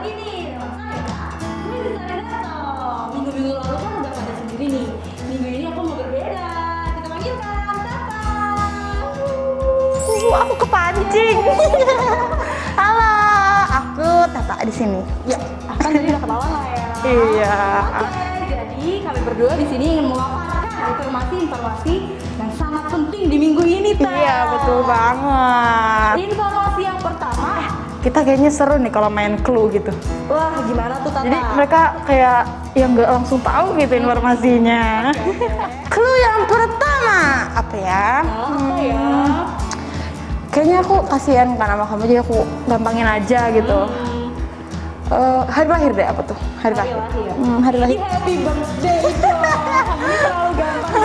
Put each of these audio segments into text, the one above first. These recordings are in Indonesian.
lagi nih dengan saya, Lili Sarinato. Minggu-minggu lalu kan udah pada sendiri nih. Minggu ini aku mau berbeda. Kita panggilkan Tata. Aku kepancing. Halo, aku Tata di sini. Ya, kan tadi udah kenalan lah ya. Iya. Oke, jadi kami berdua di sini ingin memaparkan informasi-informasi yang sangat penting di minggu ini, Tata. Iya, betul banget. Informasi yang pertama, Kita kayaknya seru nih kalau main clue gitu. wah gimana tuh Tata? Jadi mereka kayak yang nggak langsung tahu gitu informasinya. Clue yang pertama apa ya? Apa ya? Kayaknya aku kasihan kan sama kamu, jadi aku gampangin aja gitu. Hari lahir deh, apa tuh? Hari lahir. Hari lahir. Happy birthday dong. Kamu ini terlalu gampang.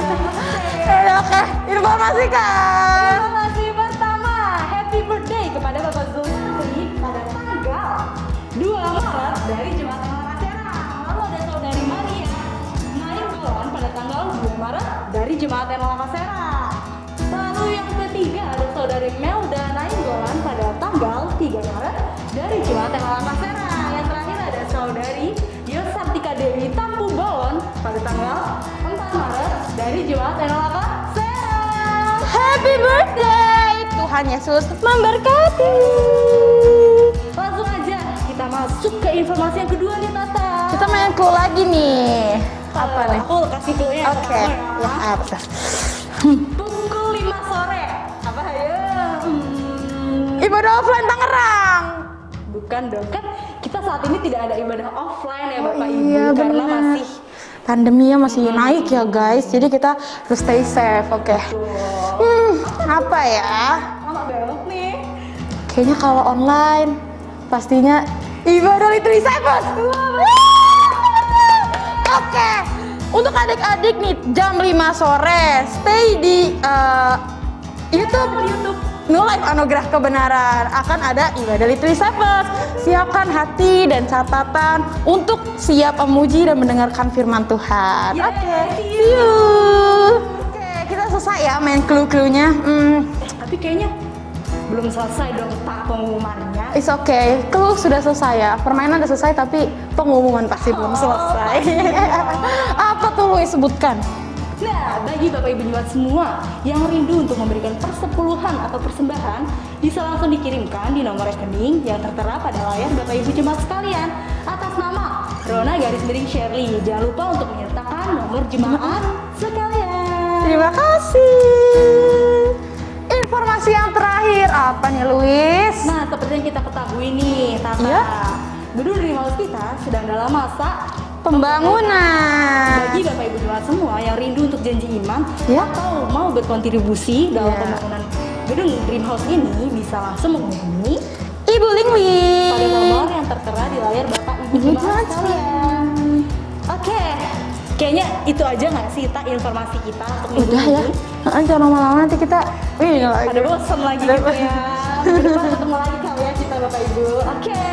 Oke, informasikan. Informasi pertama, happy birthday kepada Bapak Zulfantri pada tanggal 2 Maret dari Jembatan Lakasera. Lalu ada saudari Maria Nainggolan pada tanggal 2 Maret dari Jembatan Lakasera. Lalu yang ketiga ada saudari Melda Nainggolan pada tanggal 3 Maret dari Jembatan Lakasera. Yang terakhir ada saudari Yosartika Dewi Tampu Bawon pada tanggal 4 Maret dari Jembatan Lakasera. Happy birthday, Tuhan Yesus memberkati. Langsung aja kita masuk ke informasi yang kedua nih Tata. Kita main clue lagi nih. Apa nih? Aku kasih clue-nya. Oke. Ya. Apa? Pukul 5 sore. Apa ayo? Ibadah offline Tangerang. Bukan dong, kan kita saat ini tidak ada ibadah offline ya Bapak Ibu Iya, karena benar. masih Pandeminya masih naik ya guys, jadi kita harus stay safe, oke? Apa ya? lama banget nih. Kayaknya kalau online pastinya ibadah litri Cyprus. Oke, untuk adik-adik nih jam 5 sore stay di YouTube. New Life Anugerah Kebenaran akan ada ibadah litri Cyprus. Siapkan hati dan catatan untuk siap memuji dan mendengarkan firman Tuhan. Yeay, Oke, see see you. Oke, kita selesai ya main clue-cluenya. Tapi kayaknya belum selesai dong Pak pengumumannya. It's okay, clue sudah selesai ya. Permainan sudah selesai tapi pengumuman pasti belum selesai. Apa tuh Louis sebutkan? Nah, bagi Bapak Ibu Jemaat semua yang rindu untuk memberikan persepuluhan atau persembahan, bisa langsung dikirimkan di nomor rekening yang tertera pada layar Bapak Ibu Jemaat sekalian atas nama Rona Shirley. Jangan lupa untuk menyertakan nomor jemaat sekalian. Terima kasih. Informasi yang terakhir apa nih Louis? Nah, seperti yang kita ketahui nih, Tata, Iya. Gedung Dream House kita sedang dalam masa Pembangunan. bagi Bapak Ibu Jemaat semua yang rindu untuk janji iman Ya. atau mau berkontribusi dalam Ya. pembangunan gedung Dream House ini, bisa langsung menghubungi Ibu Lingli. pada nomor yang tertera di layar Bapak Ibu Ibu Jemaat Jemaat sekalian. Oke, kayaknya itu aja nggak sih Tak informasi kita untuk minggu Udah ya. ini? Jangan lama-lama nanti kita ini lagi. Ada bosan lagi gitu ya. Minggu depan ketemu lagi kali ya kita Bapak Ibu. Oke,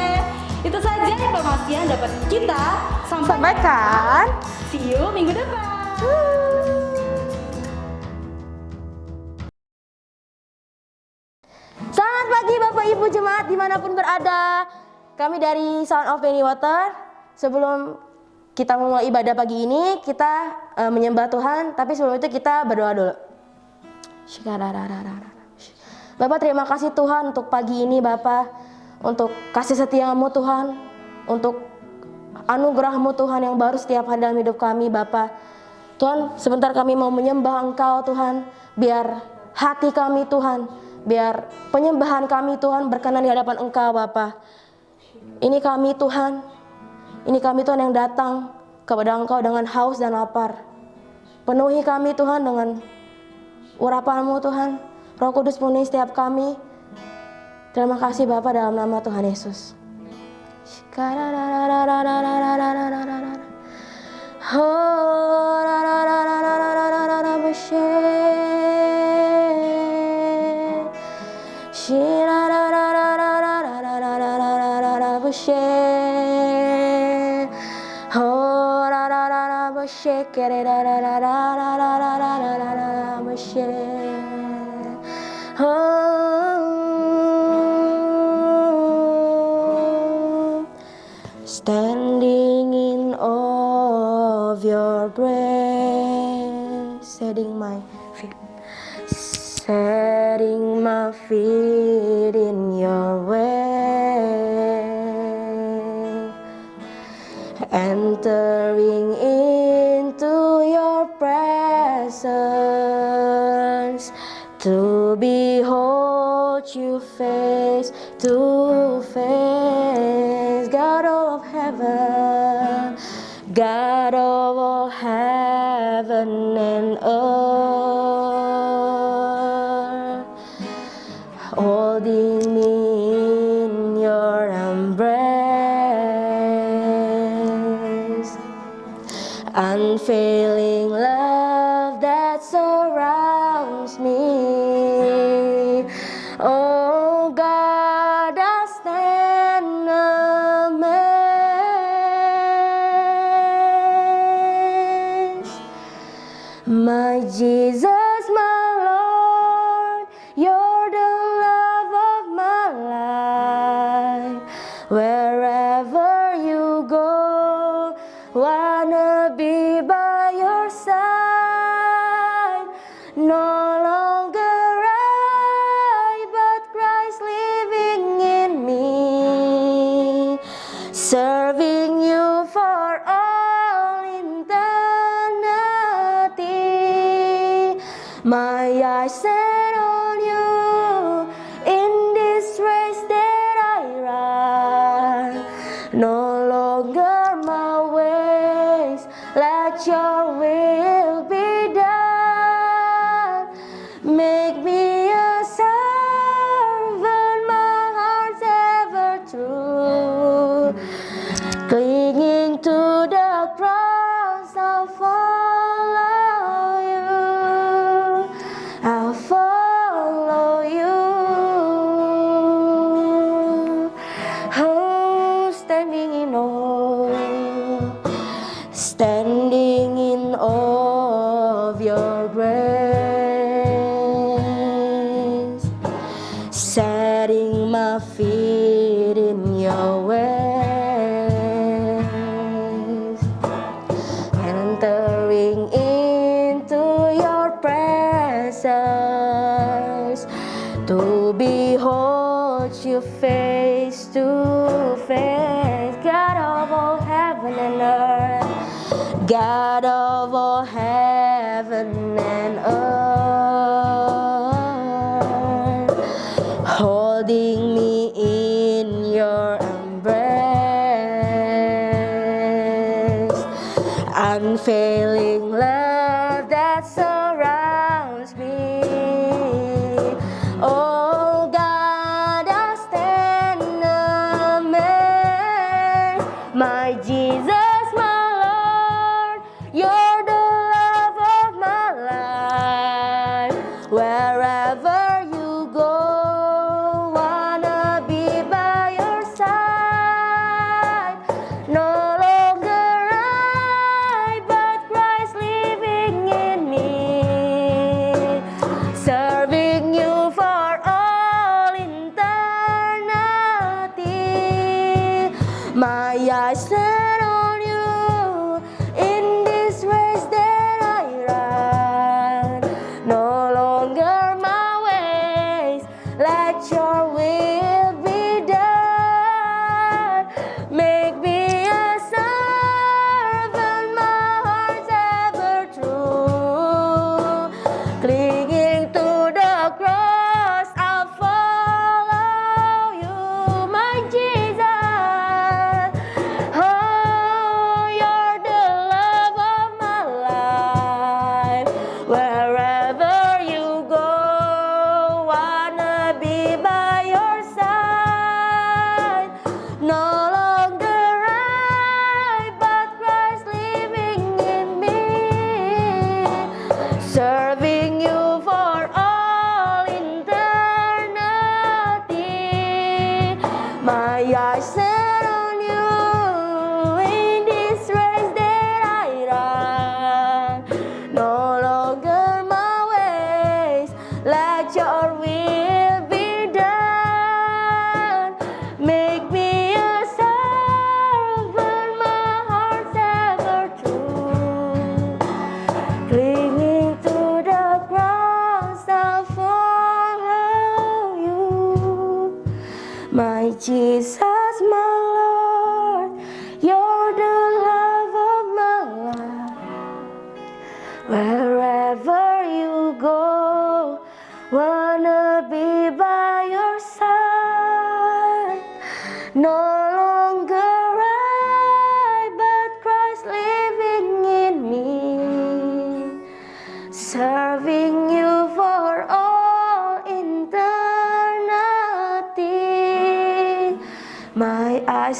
itu saja informasi yang dapat kita Sampaikan. See you minggu depan. Selamat pagi Bapak Ibu Jemaat dimanapun berada. Kami dari Sound of Many Water. Sebelum kita memulai ibadah pagi ini, kita menyembah Tuhan. Tapi sebelum itu kita berdoa dulu. Bapak, terima kasih Tuhan untuk pagi ini Bapak, untuk kasih setiamu Tuhan, untuk anugerahmu Tuhan yang baru setiap hari dalam hidup kami Bapak. Tuhan, sebentar kami mau menyembah Engkau Tuhan, biar hati kami Tuhan, biar penyembahan kami Tuhan berkenan di hadapan Engkau Bapa. Ini kami Tuhan, ini kami Tuhan yang datang kepada Engkau dengan haus dan lapar. Penuhi kami Tuhan dengan urapan-Mu Tuhan. Roh Kudus penuhi setiap kami. Terima kasih Bapa dalam nama Tuhan Yesus. Standing in awe of your grace, setting my feet in your way, entering into your presence to behold you face to face, God of heaven, God of all heaven and earth, holding me in your embrace, unfailing love that surrounds me. Oh God, I stand amazed. My Jesus, my Lord, you're the love of my life. Wherever you go, wanna be by your side. No longer I, but Christ living in me, serving you for all eternity. My eyes set on you in this race that I run. No longer my ways, let your will be done. Make me a servant, my heart's ever true. Clinging to the cross, I'll follow you. I'll follow you. Oh, standing in awe of your grace, setting my feet in your ways, entering into your presence to behold you face to face, God of all heaven and earth, God of all heaven and earth, holding me in your embrace, unfailing love that surrounds me. Oh God, I stand amazed. My Jesus, my Lord, you're the love of my life. Wherever you go, wanna be by your side. No longer I, but Christ living in me, serving you for all eternity. My eyes set on you in this race that I run. No longer my ways, let your will be done. Make me a servant, my heart's ever true. Clinging to the cross, I'll follow you, my Jesus. Oh,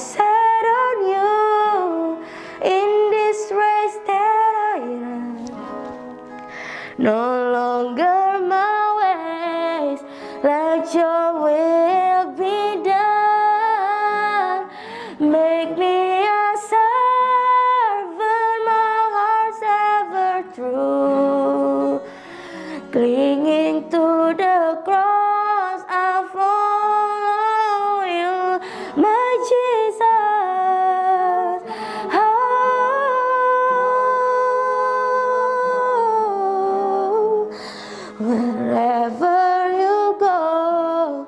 set on you in this race that I run. No longer my ways, let your will be done. Make me a servant, my heart's ever true. Clinging to the cross, I follow you, my Jesus. Oh, wherever you go,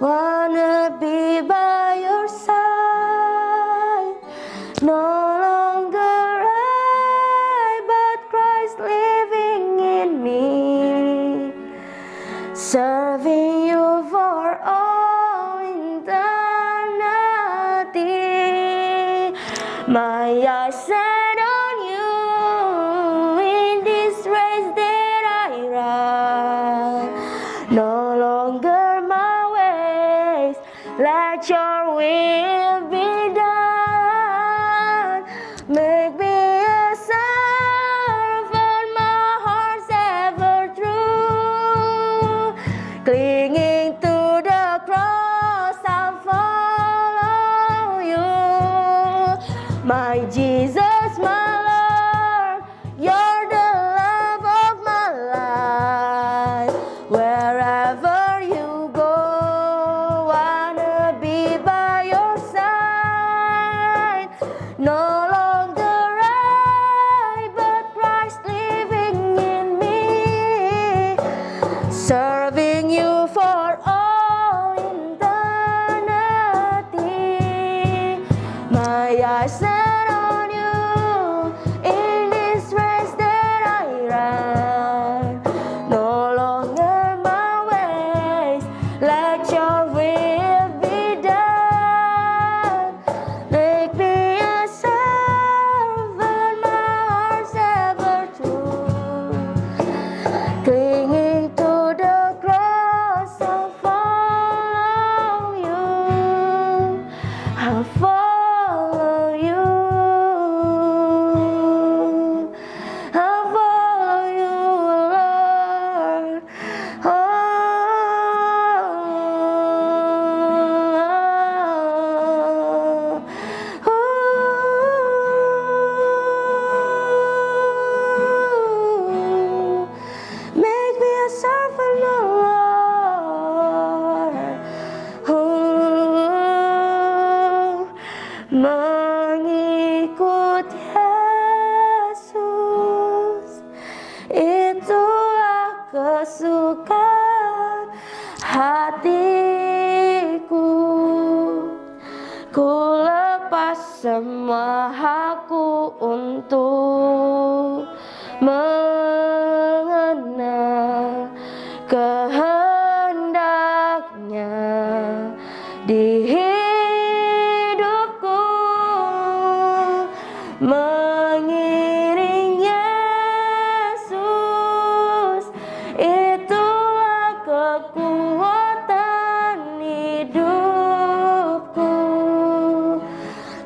wanna be by your side. No longer I, but Christ living in me. Serving you for all eternity. My eyes set on you in this race that I run. No longer my ways, let your will be done. Make me a servant, my heart's ever true. Clinging to the cross, I'll follow you. My Jesus, my Lord, you're the love of my life. Wherever you go, wanna be by your side. No longer I, but Christ living in me. Serving you for all eternity. My eyes set on you in this race that I run. No longer my ways, let your will be done. Make me a servant, my heart's ever true. Clinging to the cross, I'll follow you. I'll follow you. I'll follow you, Lord. Oh, make me a servant, Lord. Oh, mengikut Yesus, itulah kesukaan hatiku. Ku lepas semua hakku untuk mengenal kehendaknya di hidupku. Mengiring Yesus, itulah kekuatan hidupku.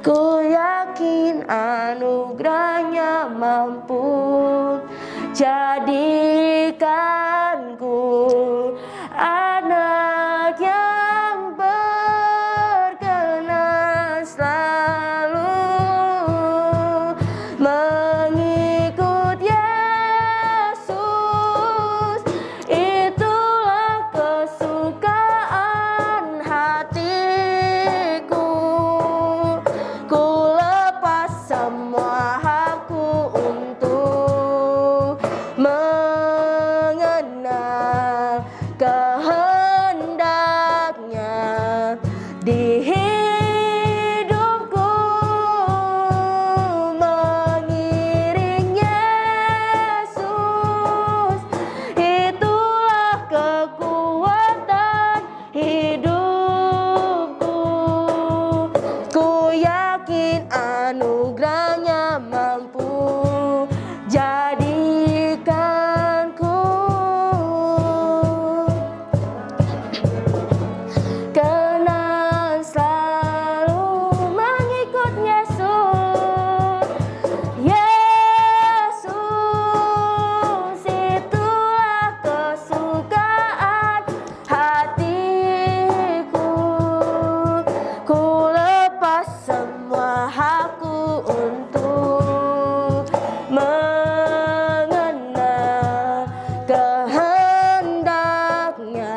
Ku yakin anugerahnya mampu jadikanku anak yang berkenan selalu. Mengikut Yesus, itulah kesukaan hatiku. Ku lepas semua hakku untuk mengenal kehendaknya di hidupku. Mengiring Yesus, itulah kekuatan hidupku. Ku yakin anugerahnya mampu jadikanku kenal selalu. semua hakku untuk mengenal kehendaknya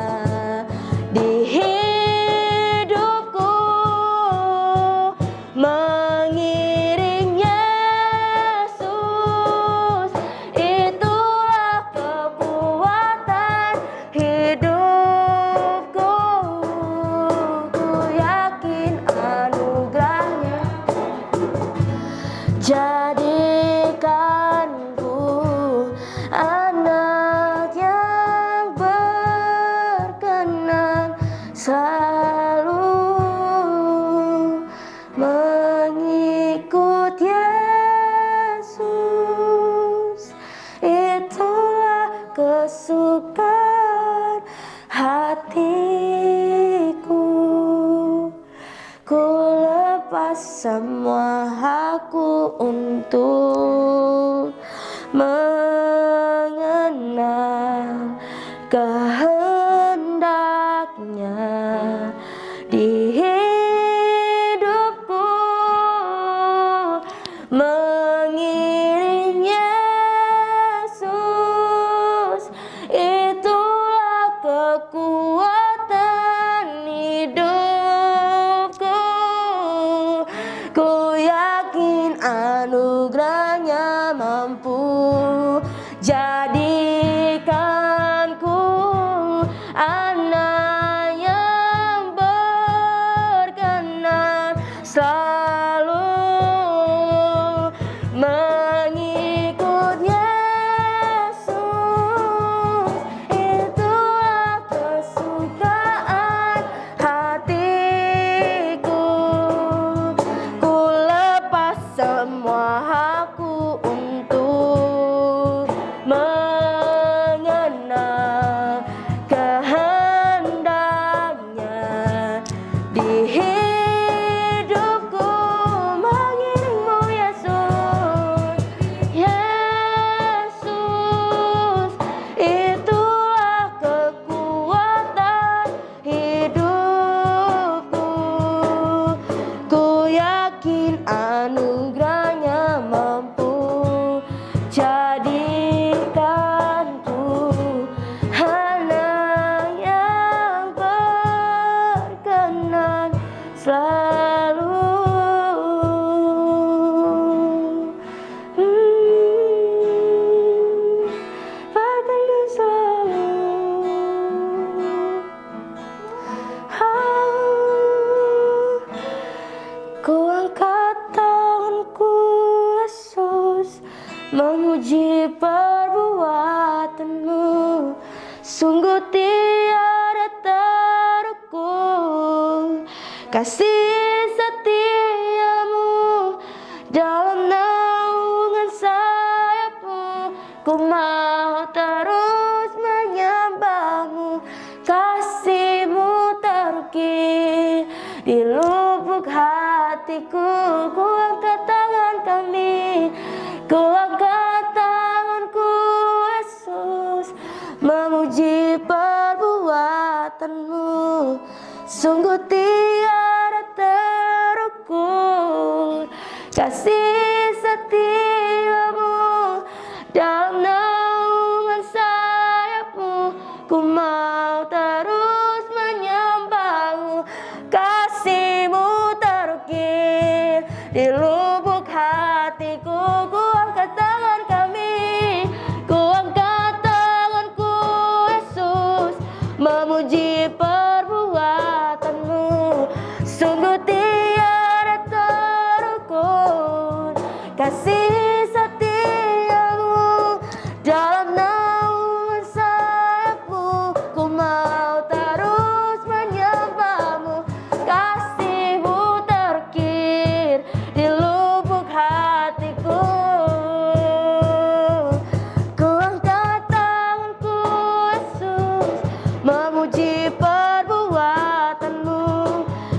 di hidupku, mengiring Yesus, itulah kekuatan hidupku. Ku yakin anugerahnya jadikanku anak yang berkenan, selalu mengikut Yesus. Itulah kesukaan hatiku. Ku lepas semua hakku untuk mengenal kehendaknya di hidupku, mengiring Yesus, itulah kekuatan hidupku. Ku yakin anugerahnya mampu jadikanku anak yang berkenan, selalu mengikut Yesus. Itulah kesukaan hatiku. Ku lepas semua hakku untuk mengenal kehendaknya di hidupku, mengiringmu Yesus. Yesus, itulah kekuatan hidupku. Ku yakin anugerahnya mampu jadikanku anak yang berkenan, selalu berkenan, selalu. Ku angkat tanganku Yesus, memuji perbuatanmu. Sungguh tiada terukur kasih setiamu, dalam naungan sayapmu ku mau terus menyembahmu. Kasihmu terukir di lubuk hatiku. Ku angkat tangan kami, ku angkat tanganku Yesus, memuji perbuatanmu. Sungguh tiada terukur kasih setiamu, dalam naungan sayapmu ku mau terus menyembahmu. Kasihmu terukir di lubuk hatiku. Ku angkat tangan kami, ku angkat tanganku Yesus, memuji perbuatanmu. Sungguh tiada terukur kasih setiamu, dalam naungan sayapmu ku mau terus menyembahmu. Kasihmu terukir di lubuk hatiku. Ku angkat tanganku Yesus, memuji perbuatanmu.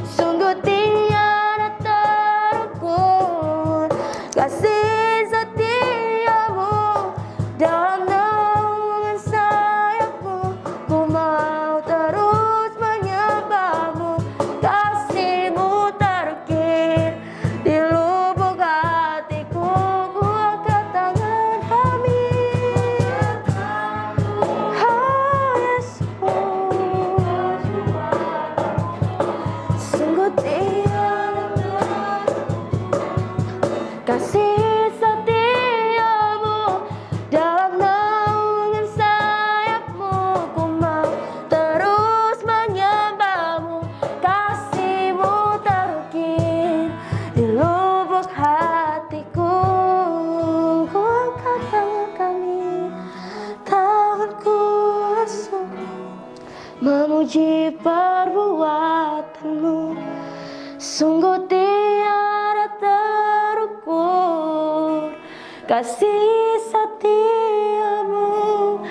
Sungguh tiada terukur kasih kasih setiamu dalam naungan sayapmu. Ku mau terus menyembahmu, kasihmu terukir di lubuk hatiku. Ku angkat tangan kami, tanganku asuh, memuji perbuatanmu. Sungguh tiada terukur kasih setiamu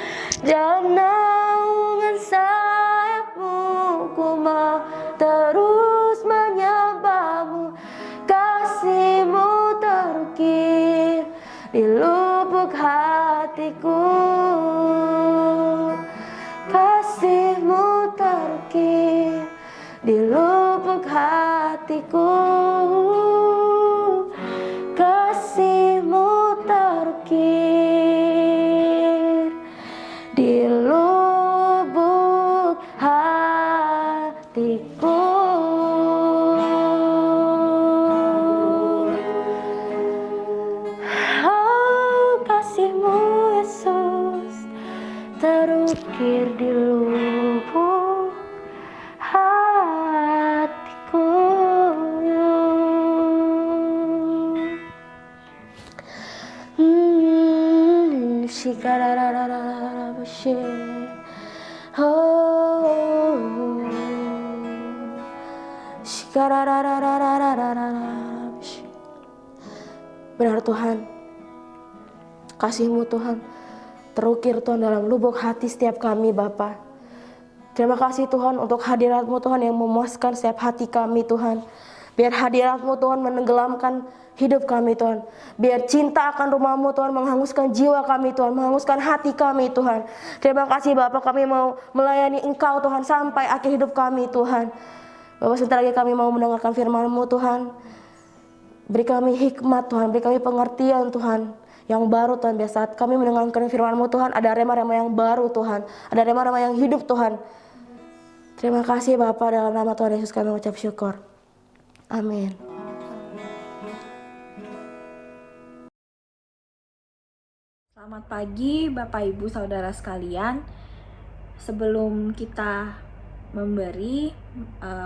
dalam naungan sayapmu. Ku mau terus menyembahmu, kasihmu terukir di lubuk hatiku. Kasihmu terukir di lubuk hatiku. Kasihmu terukir di lubuk hatiku. Oh, kasihmu Yesus terukir di lubuk hatiku. Shikararararabashe. Oh, shikarararararabashe. Benar Tuhan, kasih-Mu Tuhan terukir Tuhan dalam lubuk hati setiap kami Bapa. Terima kasih Tuhan untuk hadirat-Mu Tuhan yang memuaskan setiap hati kami Tuhan. Biar hadirat-Mu Tuhan menenggelamkan hidup kami Tuhan. Biar cinta akan rumah-Mu Tuhan menghanguskan jiwa kami Tuhan, menghanguskan hati kami Tuhan. Terima kasih Bapa, kami mau melayani Engkau Tuhan sampai akhir hidup kami Tuhan. Bapak, sebentar lagi kami mau mendengarkan firman-Mu Tuhan. Beri kami hikmat Tuhan, beri kami pengertian Tuhan yang baru Tuhan. Biar saat kami mendengarkan firman-Mu Tuhan, ada rema-rema yang baru Tuhan, ada rema-rema yang hidup Tuhan. Terima kasih Bapa, dalam nama Tuhan Yesus kami mengucap syukur. Amin. Selamat pagi Bapak Ibu Saudara sekalian. Sebelum kita memberi,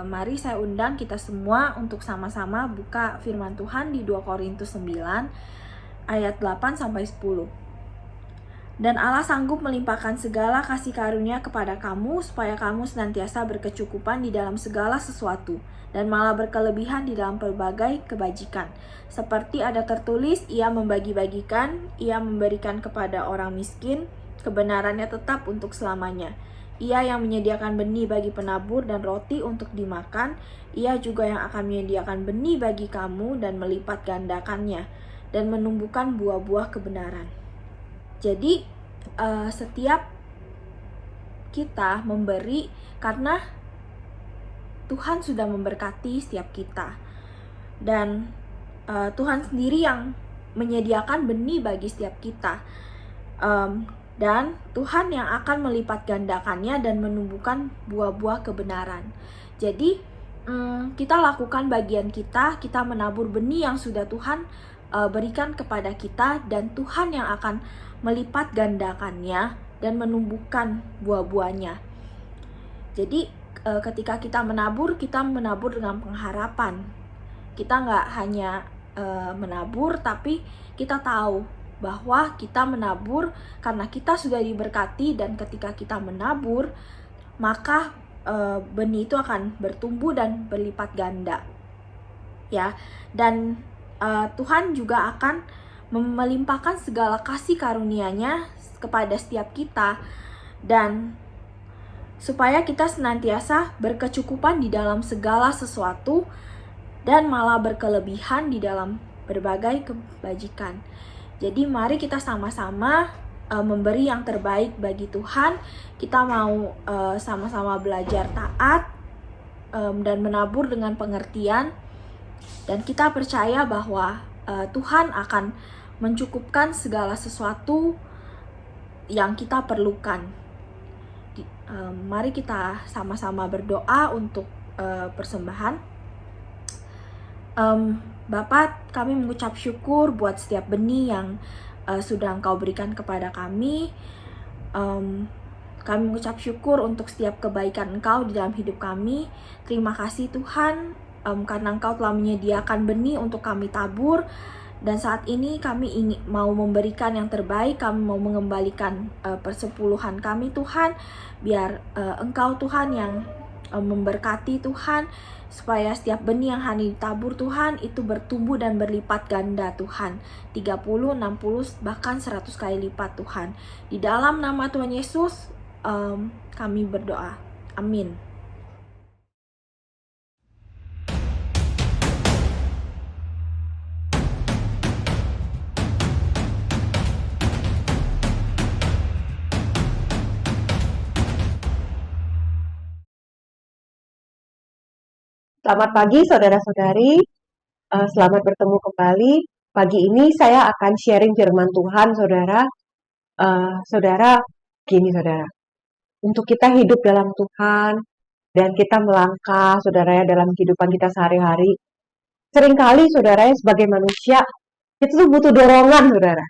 mari saya undang kita semua untuk sama-sama buka firman Tuhan di 2 Korintus 9 ayat 8 sampai 10. Dan Allah sanggup melimpahkan segala kasih karunia kepada kamu supaya kamu senantiasa berkecukupan di dalam segala sesuatu dan malah berkelebihan di dalam pelbagai kebajikan. Seperti ada tertulis, ia membagi-bagikan, ia memberikan kepada orang miskin, kebenarannya tetap untuk selamanya. Ia yang menyediakan benih bagi penabur dan roti untuk dimakan, ia juga yang akan menyediakan benih bagi kamu dan melipat gandakannya dan menumbuhkan buah-buah kebenaran. Jadi setiap kita memberi karena Tuhan sudah memberkati setiap kita. Dan Tuhan sendiri yang menyediakan benih bagi setiap kita. Dan Tuhan yang akan melipat gandakannya dan menumbuhkan buah-buah kebenaran. Jadi kita lakukan bagian kita menabur benih yang sudah Tuhan berikan kepada kita, dan Tuhan yang akan melipat gandakannya dan menumbuhkan buah-buahnya. Jadi ketika kita menabur dengan pengharapan. Kita nggak hanya menabur, tapi kita tahu bahwa kita menabur karena kita sudah diberkati, dan ketika kita menabur maka benih itu akan bertumbuh dan berlipat ganda. Ya, dan Tuhan juga akan melimpahkan segala kasih karunia-Nya kepada setiap kita, dan supaya kita senantiasa berkecukupan di dalam segala sesuatu dan malah berkelebihan di dalam berbagai kebajikan. Jadi mari kita sama-sama memberi yang terbaik bagi Tuhan. Kita mau sama-sama belajar taat dan menabur dengan pengertian, dan kita percaya bahwa Tuhan akan mencukupkan segala sesuatu yang kita perlukan. Mari kita sama-sama berdoa untuk persembahan. Bapa, kami mengucap syukur buat setiap benih yang sudah Engkau berikan kepada kami. Kami mengucap syukur untuk setiap kebaikan Engkau di dalam hidup kami. Terima kasih Tuhan, karena Engkau telah menyediakan benih untuk kami tabur. Dan saat ini kami ingin mau memberikan yang terbaik, kami mau mengembalikan persepuluhan kami Tuhan. Biar Engkau Tuhan yang memberkati Tuhan, supaya setiap benih yang hari ditabur Tuhan itu bertumbuh dan berlipat ganda Tuhan, 30, 60, bahkan 100 kali lipat Tuhan. Di dalam nama Tuhan Yesus kami berdoa, amin. Selamat pagi saudara-saudari, selamat bertemu kembali. Pagi ini saya akan sharing firman Tuhan, saudara. Saudara, gini saudara, untuk kita hidup dalam Tuhan dan kita melangkah, saudara ya, dalam kehidupan kita sehari-hari, seringkali saudara ya, sebagai manusia, itu tuh butuh dorongan, saudara.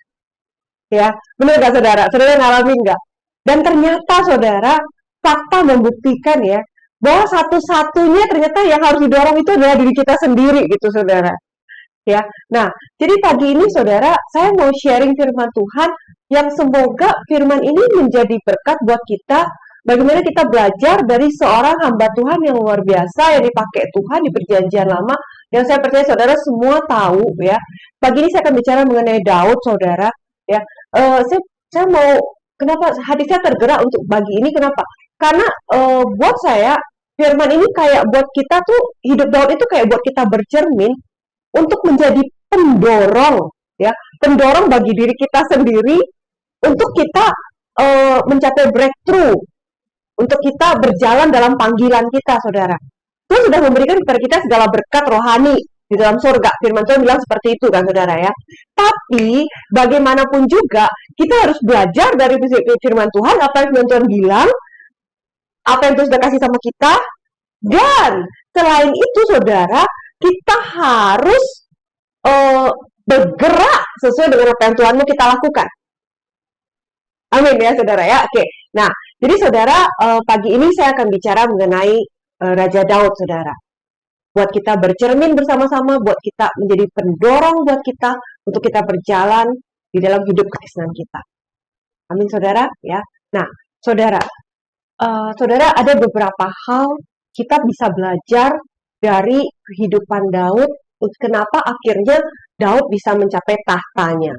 Ya, benar nggak saudara? Saudara ngalamin nggak? Dan ternyata saudara, fakta membuktikan ya, bahwa satu-satunya ternyata yang harus didorong itu adalah diri kita sendiri gitu saudara. Ya. Nah, jadi pagi ini saudara, saya mau sharing firman Tuhan yang semoga firman ini menjadi berkat buat kita. Bagaimana kita belajar dari seorang hamba Tuhan yang luar biasa yang dipakai Tuhan di perjanjian lama, yang saya percaya saudara semua tahu ya. Pagi ini saya akan bicara mengenai Daud saudara. Ya, saya mau kenapa hati saya tergerak untuk bagi ini kenapa? Karena buat saya firman ini kayak buat kita tuh hidup Daud itu kayak buat kita bercermin untuk menjadi pendorong ya, pendorong bagi diri kita sendiri untuk kita mencapai breakthrough, untuk kita berjalan dalam panggilan kita, saudara. Tuhan sudah memberikan kepada kita segala berkat rohani di dalam surga. Firman Tuhan bilang seperti itu kan, saudara ya. Tapi bagaimanapun juga kita harus belajar dari firman Tuhan, apa yang firman Tuhan bilang, apa yang Tuhan sudah kasih sama kita, dan selain itu saudara, kita harus bergerak sesuai dengan apa yang Tuhan mau kita lakukan. Amin ya saudara ya. Oke, nah jadi saudara, pagi ini saya akan bicara mengenai Raja Daud saudara. Buat kita bercermin bersama-sama, buat kita menjadi pendorong buat kita untuk kita berjalan di dalam hidup kekristenan kita. Amin saudara ya. Nah saudara, saudara, ada beberapa hal kita bisa belajar dari kehidupan Daud, kenapa akhirnya Daud bisa mencapai tahtanya.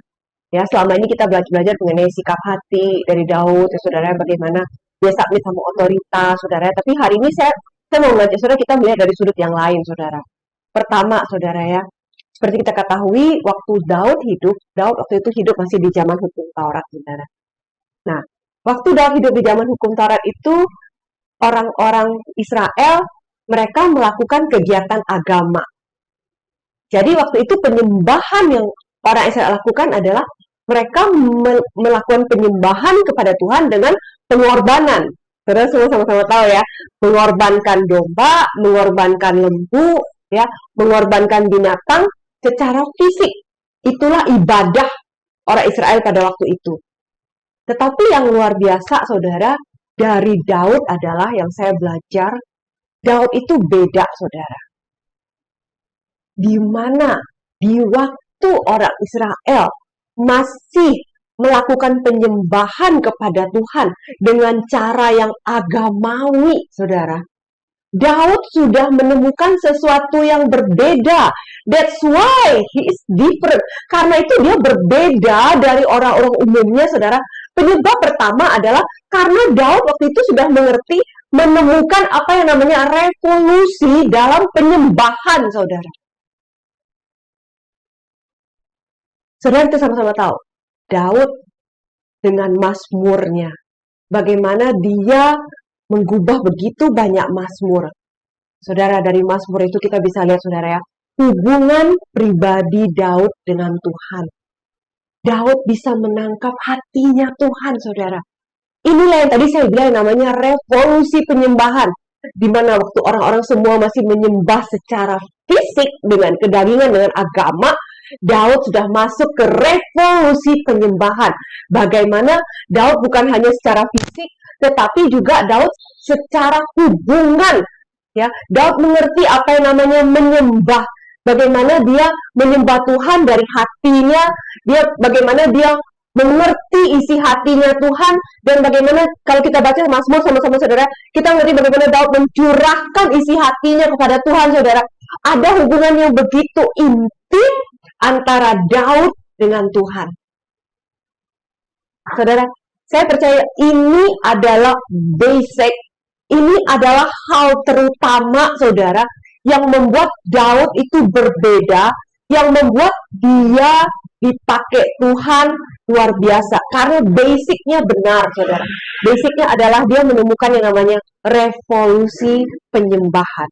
Ya, selama ini kita belajar mengenai sikap hati dari Daud, ya saudara, bagaimana dia submit sama otoritas, saudara. Tapi hari ini saya mau mengajak saudara kita melihat dari sudut yang lain, saudara. Pertama, saudara ya, seperti kita ketahui, waktu Daud waktu itu hidup masih di zaman hukum Taurat, saudara. Nah, waktu Daud hidup di zaman hukum Taurat itu, orang-orang Israel, mereka melakukan kegiatan agama. Jadi waktu itu penyembahan yang orang Israel lakukan adalah mereka melakukan penyembahan kepada Tuhan dengan pengorbanan. Saudara semua sama-sama tahu ya, mengorbankan domba, mengorbankan lembu, ya, mengorbankan binatang secara fisik. Itulah ibadah orang Israel pada waktu itu. Tetapi yang luar biasa, saudara, dari Daud adalah yang saya belajar, Daud itu beda, saudara. Di mana di waktu orang Israel masih melakukan penyembahan kepada Tuhan dengan cara yang agamawi, saudara. Daud sudah menemukan sesuatu yang berbeda. That's why he is different. Karena itu dia berbeda dari orang-orang umumnya, saudara. Penyebab pertama adalah karena Daud waktu itu sudah mengerti, menemukan apa yang namanya revolusi dalam penyembahan, saudara. Saudara kita sama-sama tahu, Daud dengan mazmurnya, bagaimana dia menggubah begitu banyak mazmur. Saudara, dari mazmur itu kita bisa lihat, saudara ya, hubungan pribadi Daud dengan Tuhan. Daud bisa menangkap hatinya Tuhan, saudara. Inilah yang tadi saya bilang namanya revolusi penyembahan. di mana waktu orang-orang semua masih menyembah secara fisik dengan kedagingan, dengan agama, Daud sudah masuk ke revolusi penyembahan. Bagaimana Daud bukan hanya secara fisik, tetapi juga Daud secara hubungan. Ya, Daud mengerti apa yang namanya menyembah. Bagaimana dia menyembah Tuhan dari hatinya, bagaimana dia mengerti isi hatinya Tuhan, dan bagaimana kalau kita baca Mazmur sama-sama saudara, kita mengerti bagaimana Daud mencurahkan isi hatinya kepada Tuhan saudara. Ada hubungan yang begitu intim antara Daud dengan Tuhan. Saudara, saya percaya ini adalah basic, ini adalah hal terutama saudara, yang membuat Daud itu berbeda, yang membuat dia dipakai Tuhan luar biasa. Karena basicnya benar, saudara. Basicnya adalah dia menemukan yang namanya revolusi penyembahan.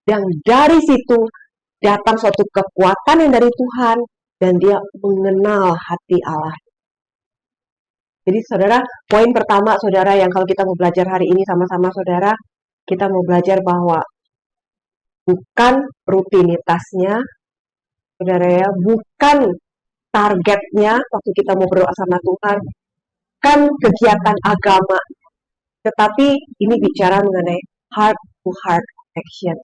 Dan dari situ datang suatu kekuatan yang dari Tuhan, dan dia mengenal hati Allah. Jadi saudara, poin pertama saudara yang kalau kita mau belajar hari ini sama-sama saudara, kita mau belajar bahwa bukan rutinitasnya, saudara ya, bukan targetnya waktu kita mau berdoa sama Tuhan, kan kegiatan agama, tetapi ini bicara mengenai heart to heart connection.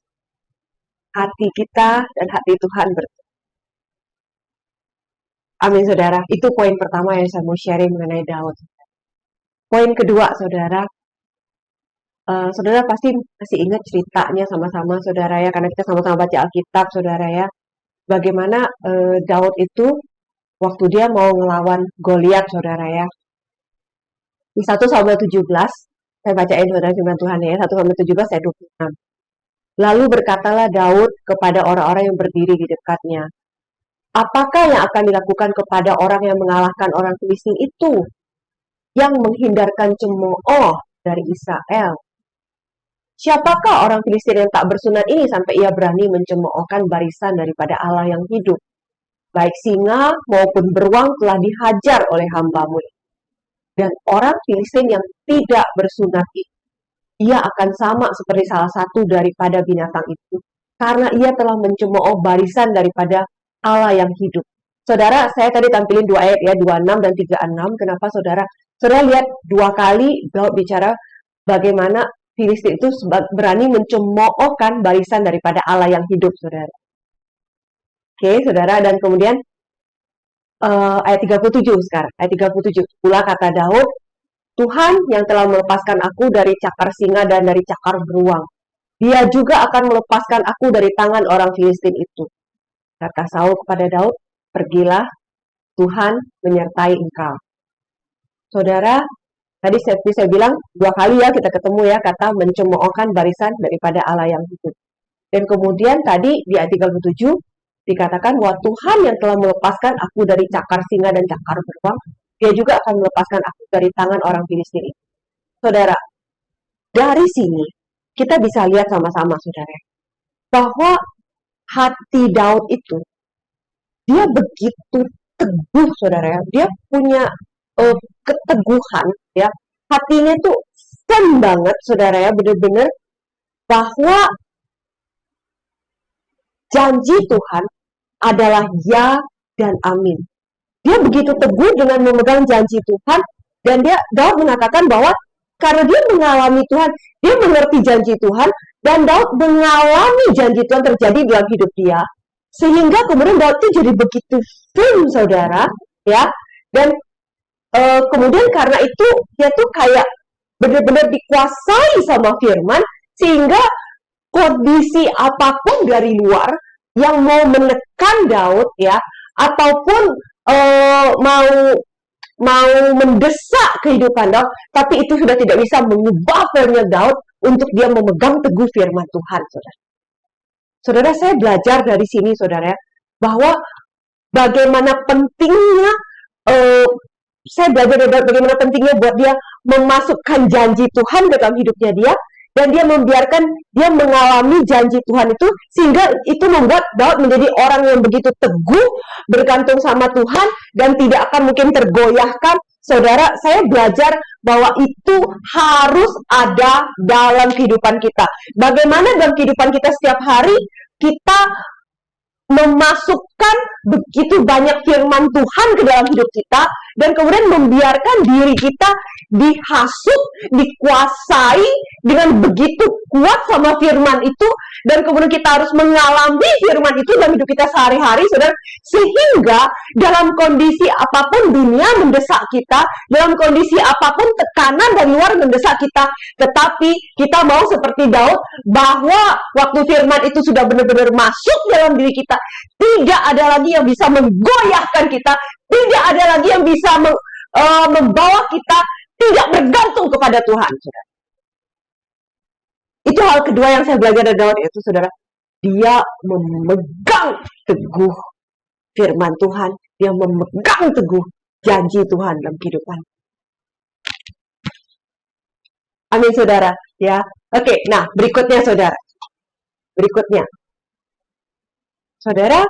Hati kita dan hati Tuhan bertemu. Amin saudara, itu poin pertama yang saya mau sharing mengenai Daud. Poin kedua saudara, saudara pasti masih ingat ceritanya sama-sama saudara ya, karena kita sama-sama baca Alkitab saudara ya. Bagaimana Daud itu waktu dia mau ngelawan Goliat saudara ya. Di 1 Samuel 17, saya bacain saudara firman Tuhan ya, 1 Samuel 17 ayat 26. Lalu berkatalah Daud kepada orang-orang yang berdiri di dekatnya, apakah yang akan dilakukan kepada orang yang mengalahkan orang Filistin itu, yang menghindarkan cemooh dari Israel? Siapakah orang Filistin yang tak bersunat ini sampai ia berani mencemoohkan barisan daripada Allah yang hidup? Baik singa maupun beruang telah dihajar oleh hamba-Mu. Dan orang Filistin yang tidak bersunat itu, ia akan sama seperti salah satu daripada binatang itu, karena ia telah mencemooh barisan daripada Allah yang hidup. Saudara, saya tadi tampilin 2 ayat ya, 26 dan 36. Kenapa saudara? Saudara lihat 2 kali Daud bicara bagaimana Filistin itu berani mencemoohkan barisan daripada Allah yang hidup, saudara. Oke, saudara, dan kemudian ayat 37 sekarang. Ayat 37, pula kata Daud, Tuhan yang telah melepaskan aku dari cakar singa dan dari cakar beruang, Dia juga akan melepaskan aku dari tangan orang Filistin itu. Kata Saul kepada Daud, pergilah, Tuhan menyertai engkau. Saudara, tadi saya bilang 2 kali ya kita ketemu ya kata mencemoohkan barisan daripada Allah yang hidup. Dan kemudian tadi di ayat 37 dikatakan bahwa Tuhan yang telah melepaskan aku dari cakar singa dan cakar beruang, Dia juga akan melepaskan aku dari tangan orang Filistin itu. Saudara, dari sini kita bisa lihat sama-sama saudara, bahwa hati Daud itu dia begitu teguh saudara, dia punya keteguhan ya, hatinya tuh firm banget saudara ya, benar-benar bahwa janji Tuhan adalah ya dan amin. Dia begitu teguh dengan memegang janji Tuhan, dan Daud mengatakan bahwa karena dia mengalami Tuhan, dia mengerti janji Tuhan, dan Daud mengalami janji Tuhan terjadi dalam hidup dia, sehingga kemudian Daud itu jadi begitu firm saudara ya, dan kemudian karena itu dia tuh kayak benar-benar dikuasai sama firman, sehingga kondisi apapun dari luar yang mau menekan Daud ya, ataupun mau mendesak kehidupan Daud, tapi itu sudah tidak bisa mengubah firman Daud untuk dia memegang teguh firman Tuhan, saudara. Saudara, saya belajar dari sini, saudara, bahwa bagaimana pentingnya, saya belajar bagaimana pentingnya buat dia memasukkan janji Tuhan ke dalam hidupnya dia, dan dia membiarkan dia mengalami janji Tuhan itu, sehingga itu membuat Daud menjadi orang yang begitu teguh, bergantung sama Tuhan, dan tidak akan mungkin tergoyahkan saudara, saya belajar bahwa itu harus ada dalam kehidupan kita. Bagaimana dalam kehidupan kita setiap hari kita memasukkan begitu banyak firman Tuhan ke dalam hidup kita, dan kemudian membiarkan diri kita dihasut, dikuasai dengan begitu kuat sama firman itu, dan kemudian kita harus mengalami firman itu dalam hidup kita sehari-hari, saudara, sehingga dalam kondisi apapun dunia mendesak kita, dalam kondisi apapun tekanan dari luar mendesak kita, tetapi kita mau seperti Daud, bahwa waktu firman itu sudah benar-benar masuk dalam diri kita, tidak ada lagi yang bisa menggoyahkan kita, tidak ada lagi yang bisa membawa kita tidak bergantung kepada Tuhan, saudara. Itu hal kedua yang saya belajar dari Daud, itu saudara, dia memegang teguh firman Tuhan, dia memegang teguh janji Tuhan dalam kehidupan. Amin, saudara, ya. Oke, nah berikutnya, saudara. Berikutnya, saudara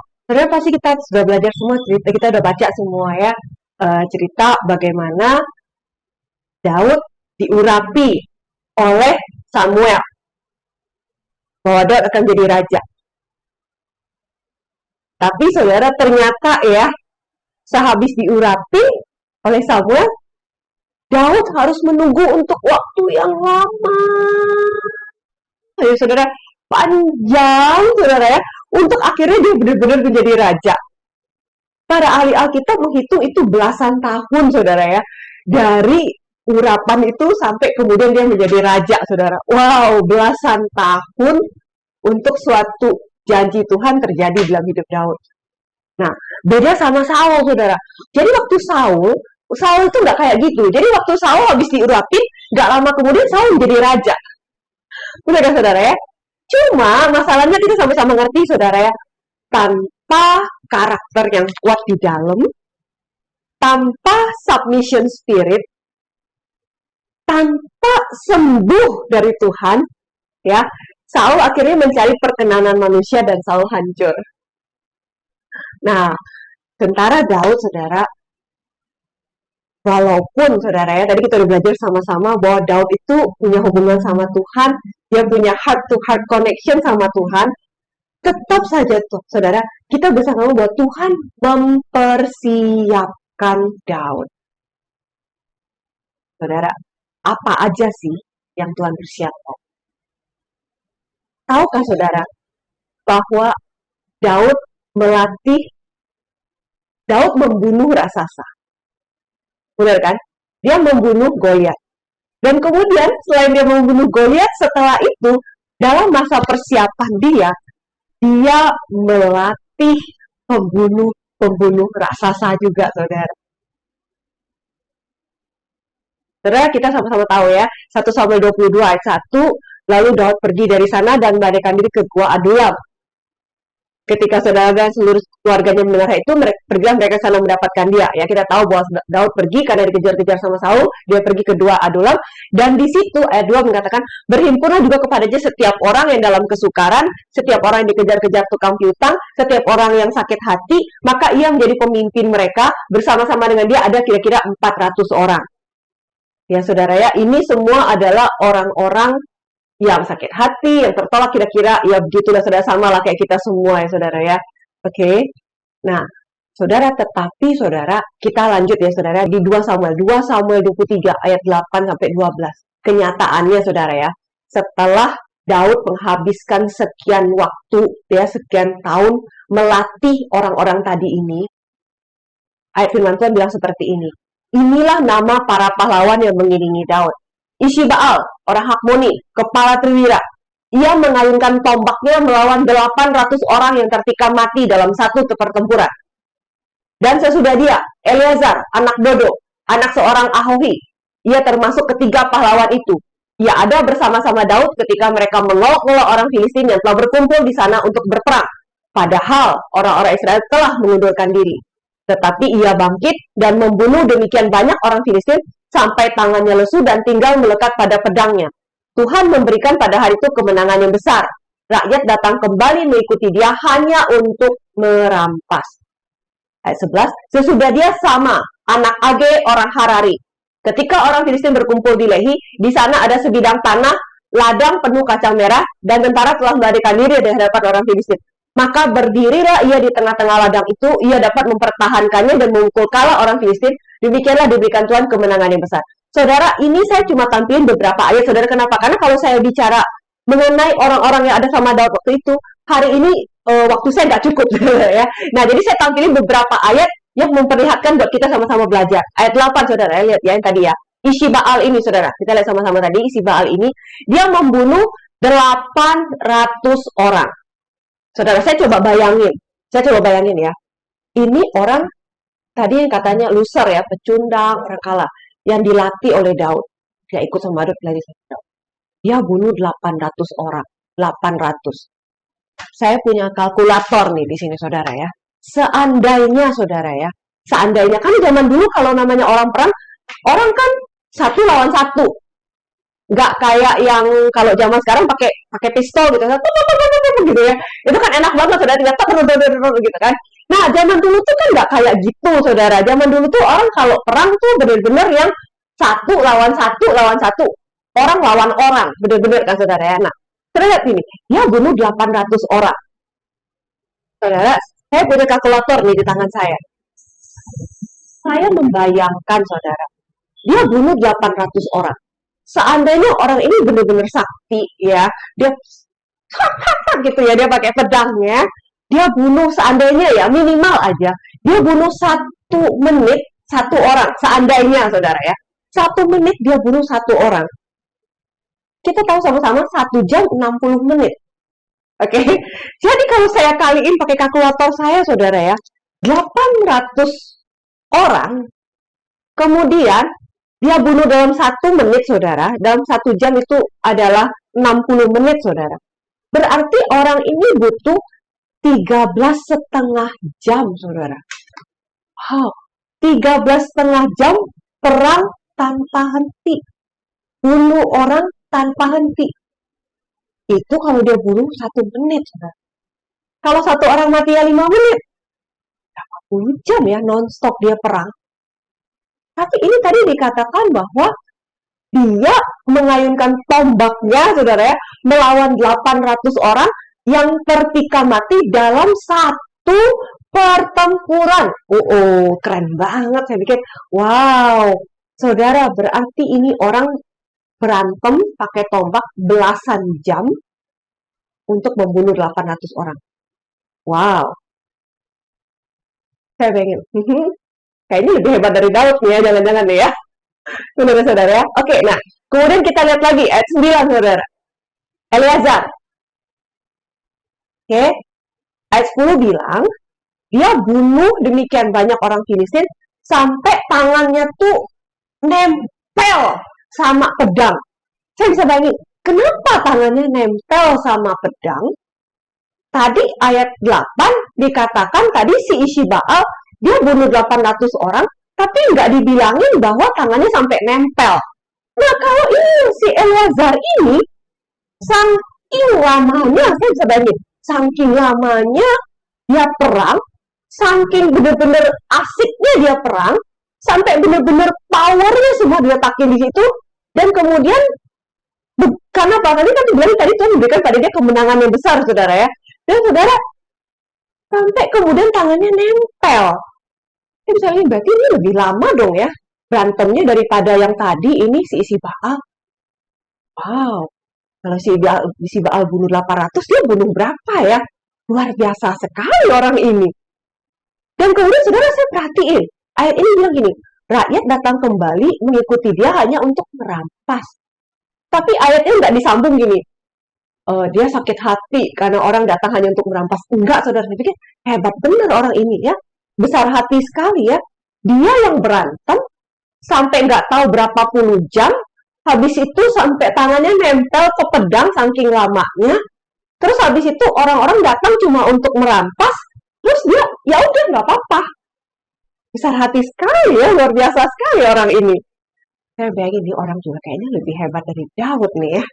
pasti kita sudah belajar semua cerita, kita sudah baca semua ya, cerita bagaimana Daud diurapi oleh Samuel, bahwa Daud akan jadi raja. Tapi saudara, ternyata ya, sehabis diurapi oleh Samuel, Daud harus menunggu untuk waktu yang lama. Ayo saudara, panjang saudara ya, untuk akhirnya dia benar-benar menjadi raja. Para ahli Alkitab menghitung itu belasan tahun, saudara ya, dari urapan itu sampai kemudian dia menjadi raja, saudara. Wow, belasan tahun untuk suatu janji Tuhan terjadi dalam hidup Daud. Nah, beda sama Saul, saudara. Jadi waktu Saul itu nggak kayak gitu. Jadi waktu Saul habis diurapin, nggak lama kemudian Saul menjadi raja. Benar kan, saudara ya? Cuma masalahnya kita sama-sama ngerti, saudara ya, tanpa karakter yang kuat di dalam, tanpa submission spirit, tanpa sembuh dari Tuhan, ya, Saul akhirnya mencari perkenanan manusia dan Saul hancur. Nah, sementara Daud, saudara, walaupun saudara ya, tadi kita udah belajar sama-sama bahwa Daud itu punya hubungan sama Tuhan, dia punya heart-to-heart connection sama Tuhan, tetap saja tuh, saudara, kita bisa ngomong bahwa Tuhan mempersiapkan Daud. Saudara, apa aja sih yang Tuhan persiapkan? Tahukah saudara bahwa Daud membunuh raksasa? Benar kan? Dia membunuh Goliat. Dan kemudian selain dia membunuh Goliat, setelah itu dalam masa persiapan dia melatih pembunuh raksasa juga, saudara. Saudara, kita sama-sama tahu ya, 1 Samuel 22 ayat 1, lalu Daud pergi dari sana dan melarikan diri ke Gua Adulam. Ketika saudara dan seluruh keluarganya mendengar itu, mereka sana mendapatkan dia. Ya, kita tahu bahwa Daud pergi karena dikejar-kejar sama Saul, dia pergi ke Gua Adulam, dan di situ ayat 2 mengatakan, berhimpunlah juga kepadanya setiap orang yang dalam kesukaran, setiap orang yang dikejar-kejar tukang piutang, setiap orang yang sakit hati, maka ia menjadi pemimpin mereka, bersama-sama dengan dia ada kira-kira 400 orang. Ya, saudara ya, ini semua adalah orang-orang yang sakit hati, yang tertolak, kira-kira ya begitulah, saudara, sama lah kayak kita semua ya, saudara ya. Oke. Nah, saudara, tetapi saudara, kita lanjut ya, saudara, di 2 Samuel 23 ayat 8 sampai 12. Kenyataannya, saudara ya, setelah Daud menghabiskan sekian waktu ya, sekian tahun melatih orang-orang tadi ini, ayat firman Tuhan bilang seperti ini. Inilah nama para pahlawan yang mengiringi Daud. Ishibaal, orang Hakmoni, kepala Triwira. Ia mengayunkan tombaknya melawan 800 orang yang tertikam mati dalam satu pertempuran. Dan sesudah dia, Eleazar, anak Dodo, anak seorang Ahohi. Ia termasuk ketiga pahlawan itu. Ia ada bersama-sama Daud ketika mereka mengolok-olok orang Filistin yang telah berkumpul di sana untuk berperang. Padahal orang-orang Israel telah mengundurkan diri. Tetapi ia bangkit dan membunuh demikian banyak orang Filistin sampai tangannya lesu dan tinggal melekat pada pedangnya. Tuhan memberikan pada hari itu kemenangan yang besar. Rakyat datang kembali mengikuti dia hanya untuk merampas. Ayat 11, sesudah dia sama, anak Age orang Harari. Ketika orang Filistin berkumpul di Lehi, di sana ada sebidang tanah, ladang penuh kacang merah, dan tentara telah melarikan diri dari hadapan orang Filistin. Maka berdirilah ia di tengah-tengah ladang itu, ia dapat mempertahankannya dan memukul kalah orang Filistin. Demikianlah diberikan Tuhan kemenangan yang besar. Saudara, ini saya cuma tampilin beberapa ayat. Saudara, kenapa? Karena kalau saya bicara mengenai orang-orang yang ada sama Daud waktu itu, hari ini waktu saya nggak cukup. Ya. Nah, jadi saya tampilin beberapa ayat yang memperlihatkan buat kita sama-sama belajar. Ayat 8, saudara, lihat ya yang tadi ya. Isi Baal ini, saudara. Kita lihat sama-sama tadi, isi Baal ini. Dia membunuh 800 orang. Saudara, saya coba bayangin ya. Ini orang, tadi yang katanya loser ya, pecundang, orang kalah. Yang dilatih oleh Daud. Dia ikut sama Daud, belajar sama Daud. Dia bunuh 800 orang. 800. Saya punya kalkulator nih di sini, saudara ya. Seandainya, saudara ya, seandainya kan zaman dulu kalau namanya orang perang, orang kan 1 lawan 1, nggak kayak yang kalau zaman sekarang pakai pistol gitu, gitu ya. Itu kan enak banget, saudara, tinggal gitu kan. Nah, zaman dulu tuh kan nggak kayak gitu, saudara. Zaman dulu tuh orang kalau perang tuh bener-bener yang 1 lawan 1 lawan 1, orang lawan orang, bener-bener kan, saudara ya. Nah, terlihat ini, dia bunuh 800 orang. Saudara, saya punya kalkulator nih di tangan saya. Saya membayangkan, saudara, dia bunuh 800 orang. Seandainya orang ini benar-benar sakti, ya, dia gitu ya, dia pakai pedangnya, dia bunuh seandainya ya, minimal aja, dia bunuh 1 menit 1 orang, seandainya, saudara ya, 1 menit dia bunuh 1 orang. Kita tahu sama-sama 1 jam 60 menit. Oke, jadi kalau saya kaliin pakai kalkulator saya, saudara ya, 800 orang, kemudian dia bunuh dalam 1 menit, saudara, dalam 1 jam itu adalah 60 menit, saudara. Berarti orang ini butuh 13,5 jam, saudara. Wow, 13,5 jam perang tanpa henti. Bunuh orang tanpa henti. Itu kalau dia bunuh 1 menit, saudara. Kalau 1 orang mati ya 5 menit. 80 jam ya, non-stop dia perang. Tapi ini tadi dikatakan bahwa dia mengayunkan tombaknya, saudara ya, melawan 800 orang yang tertikam mati dalam 1 pertempuran. Keren banget. Saya pikir, wow, saudara, berarti ini orang berantem pakai tombak belasan jam untuk membunuh 800 orang. Wow. Saya pengen, kayaknya lebih hebat dari Daud nih ya, jangan-jangan nih ya. Saudara-saudara ya. Oke, nah, kemudian kita lihat lagi ayat 9, saudara. Eleazar. Oke, ayat 10 bilang, dia bunuh demikian banyak orang Filistin sampai tangannya tuh nempel sama pedang. Saya bisa bayangin, kenapa tangannya nempel sama pedang? Tadi ayat 8 dikatakan tadi si isi Baal, dia bunuh 800 orang, tapi nggak dibilangin bahwa tangannya sampai nempel. Nah, kalau ini si Eleazar ini, saking lamanya, saya bisa bayangin, saking lamanya dia perang, saking bener-bener asiknya dia perang, sampai bener-bener powernya semua dia takin di situ, dan kemudian karena apa? Tadi kan dibilang tadi Tuhan memberikan pada dia kemenangan yang besar, saudara ya. Dan saudara, sampai kemudian tangannya nempel. Saya bisa lihat, berarti ini lebih lama dong ya, berantemnya daripada yang tadi ini si isi Baal. Wow, kalau si Baal bunuh 800, dia bunuh berapa ya? Luar biasa sekali orang ini. Dan kemudian saudara, saya perhatiin, ayat ini bilang gini, rakyat datang kembali mengikuti dia hanya untuk merampas. Tapi ayatnya nggak disambung gini, dia sakit hati karena orang datang hanya untuk merampas. Enggak, saudara, saya pikir hebat bener orang ini ya, besar hati sekali ya. Dia yang berantem sampai nggak tahu berapa puluh jam, habis itu sampai tangannya nempel ke pedang saking lamanya. Terus habis itu orang-orang datang cuma untuk merampas, terus dia ya udah nggak apa-apa. Besar hati sekali ya, luar biasa sekali orang ini. Saya bayangin nih orang juga kayaknya lebih hebat dari Daud nih ya.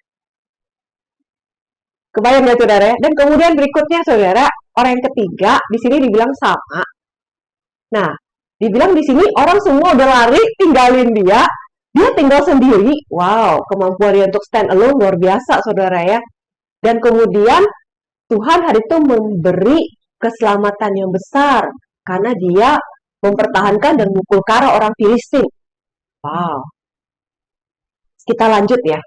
Kebayang ya, saudara ya? Dan kemudian berikutnya, saudara, orang yang ketiga di sini dibilang sama. Nah, Dibilang di sini orang semua udah lari, tinggalin dia tinggal sendiri. Wow, kemampuan dia untuk stand alone luar biasa, saudara ya. Dan kemudian Tuhan hari itu memberi keselamatan yang besar karena dia mempertahankan dan memukul kara orang Filistin. Wow. Kita lanjut ya.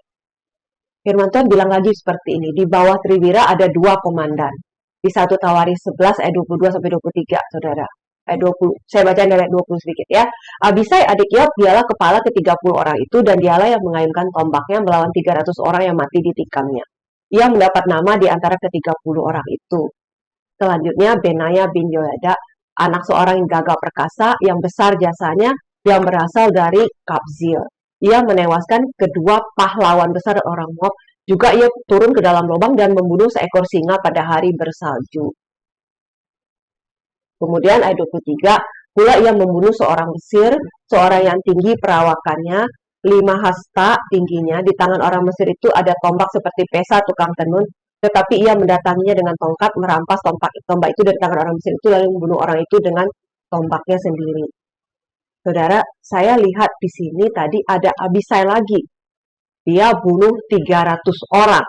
Firman Tuhan bilang lagi seperti ini. Di bawah Triwira ada 2 komandan. Di 1 Tawaris 11 ayat 22 sampai 23, saudara. Ayat 20. Saya baca dari ayat 20 sedikit ya. Abisai adik Yoab, dialah kepala ke-30 orang itu dan dialah yang mengayunkan tombaknya melawan 300 orang yang mati di tikamnya. Ia mendapat nama di antara ke-30 orang itu. Selanjutnya Benaya bin Yoyada, anak seorang yang gagah perkasa, yang besar jasanya, yang berasal dari Kabzil. Ia menewaskan kedua pahlawan besar orang Moab. Juga ia turun ke dalam lubang dan membunuh seekor singa pada hari bersalju. Kemudian ayat 23, pula ia membunuh seorang Mesir, seorang yang tinggi perawakannya, 5 hasta tingginya. Di tangan orang Mesir itu ada tombak seperti pesa tukang tenun, tetapi ia mendatanginya dengan tongkat, merampas tombak itu dari tangan orang Mesir itu, lalu membunuh orang itu dengan tombaknya sendiri. Saudara, saya lihat di sini tadi ada Abisai lagi. Dia bunuh 300 orang.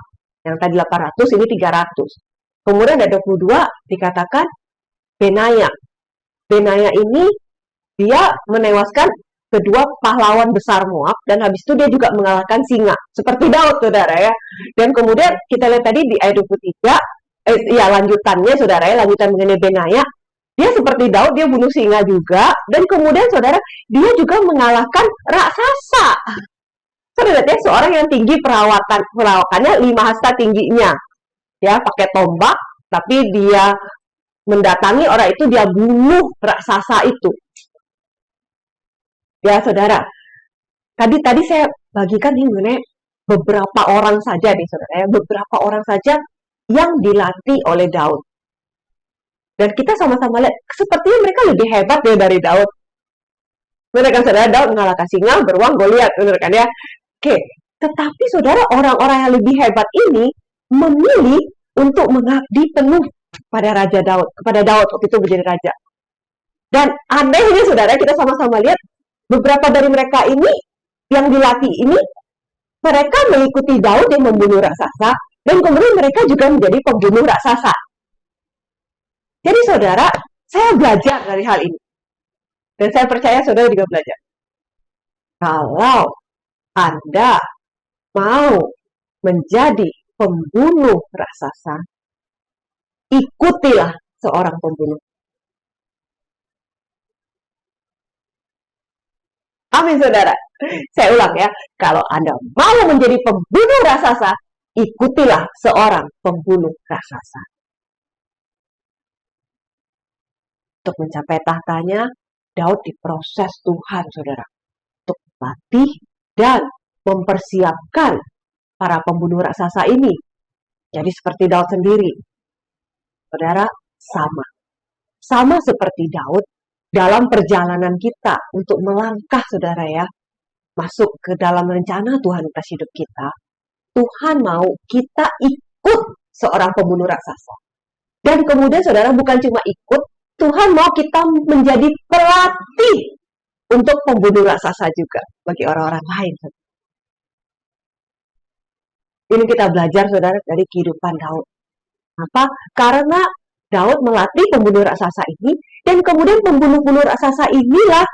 Yang tadi 800, ini 300. Kemudian ada 22 dikatakan Benaya. Benaya ini dia menewaskan kedua pahlawan besar Moab dan habis itu dia juga mengalahkan singa. Seperti Daud, saudara ya. Dan kemudian kita lihat tadi di ayat 23, lanjutannya saudara ya, lanjutan mengenai Benaya. Dia seperti Daud, dia bunuh singa juga. Dan kemudian saudara, dia juga mengalahkan raksasa. Saudara lihat ya, seorang yang tinggi perawakannya 5 hasta tingginya. Ya, pakai tombak, tapi dia mendatangi orang itu, dia bunuh raksasa itu. Ya, saudara. Tadi saya bagikan ini mengenai beberapa orang saja nih, saudara ya. Beberapa orang saja yang dilatih oleh Daud. Dan kita sama-sama lihat, sepertinya mereka lebih hebat ya dari Daud. Benar kan, saudara? Daud mengalahkan singa, beruang, Goliat, benar kan ya? Oke, tetapi saudara, orang-orang yang lebih hebat ini memilih untuk mengabdi penuh pada Raja Daud, kepada Daud waktu itu menjadi raja. Dan anehnya saudara, kita sama-sama lihat beberapa dari mereka ini yang dilatih ini, mereka mengikuti Daud yang membunuh raksasa, dan kemudian mereka juga menjadi pembunuh raksasa. Jadi saudara, saya belajar dari hal ini. Dan saya percaya saudara juga belajar. Kalau Anda mau menjadi pembunuh raksasa, ikutilah seorang pembunuh. Amin, saudara. Saya ulang ya. Kalau Anda mau menjadi pembunuh raksasa, ikutilah seorang pembunuh raksasa. Untuk mencapai tahtanya, Daud diproses Tuhan, saudara. Untuk melatih dan mempersiapkan para pembunuh raksasa ini. Jadi seperti Daud sendiri. Saudara, sama seperti Daud dalam perjalanan kita untuk melangkah, saudara ya, masuk ke dalam rencana Tuhan atas hidup kita. Tuhan mau kita ikut seorang pembunuh raksasa. Dan kemudian saudara, bukan cuma ikut, Tuhan mau kita menjadi pelatih untuk pembunuh raksasa juga bagi orang-orang lain. Ini kita belajar, saudara, dari kehidupan Daud. Apa? Karena Daud melatih pembunuh raksasa ini, dan kemudian pembunuh-pembunuh raksasa inilah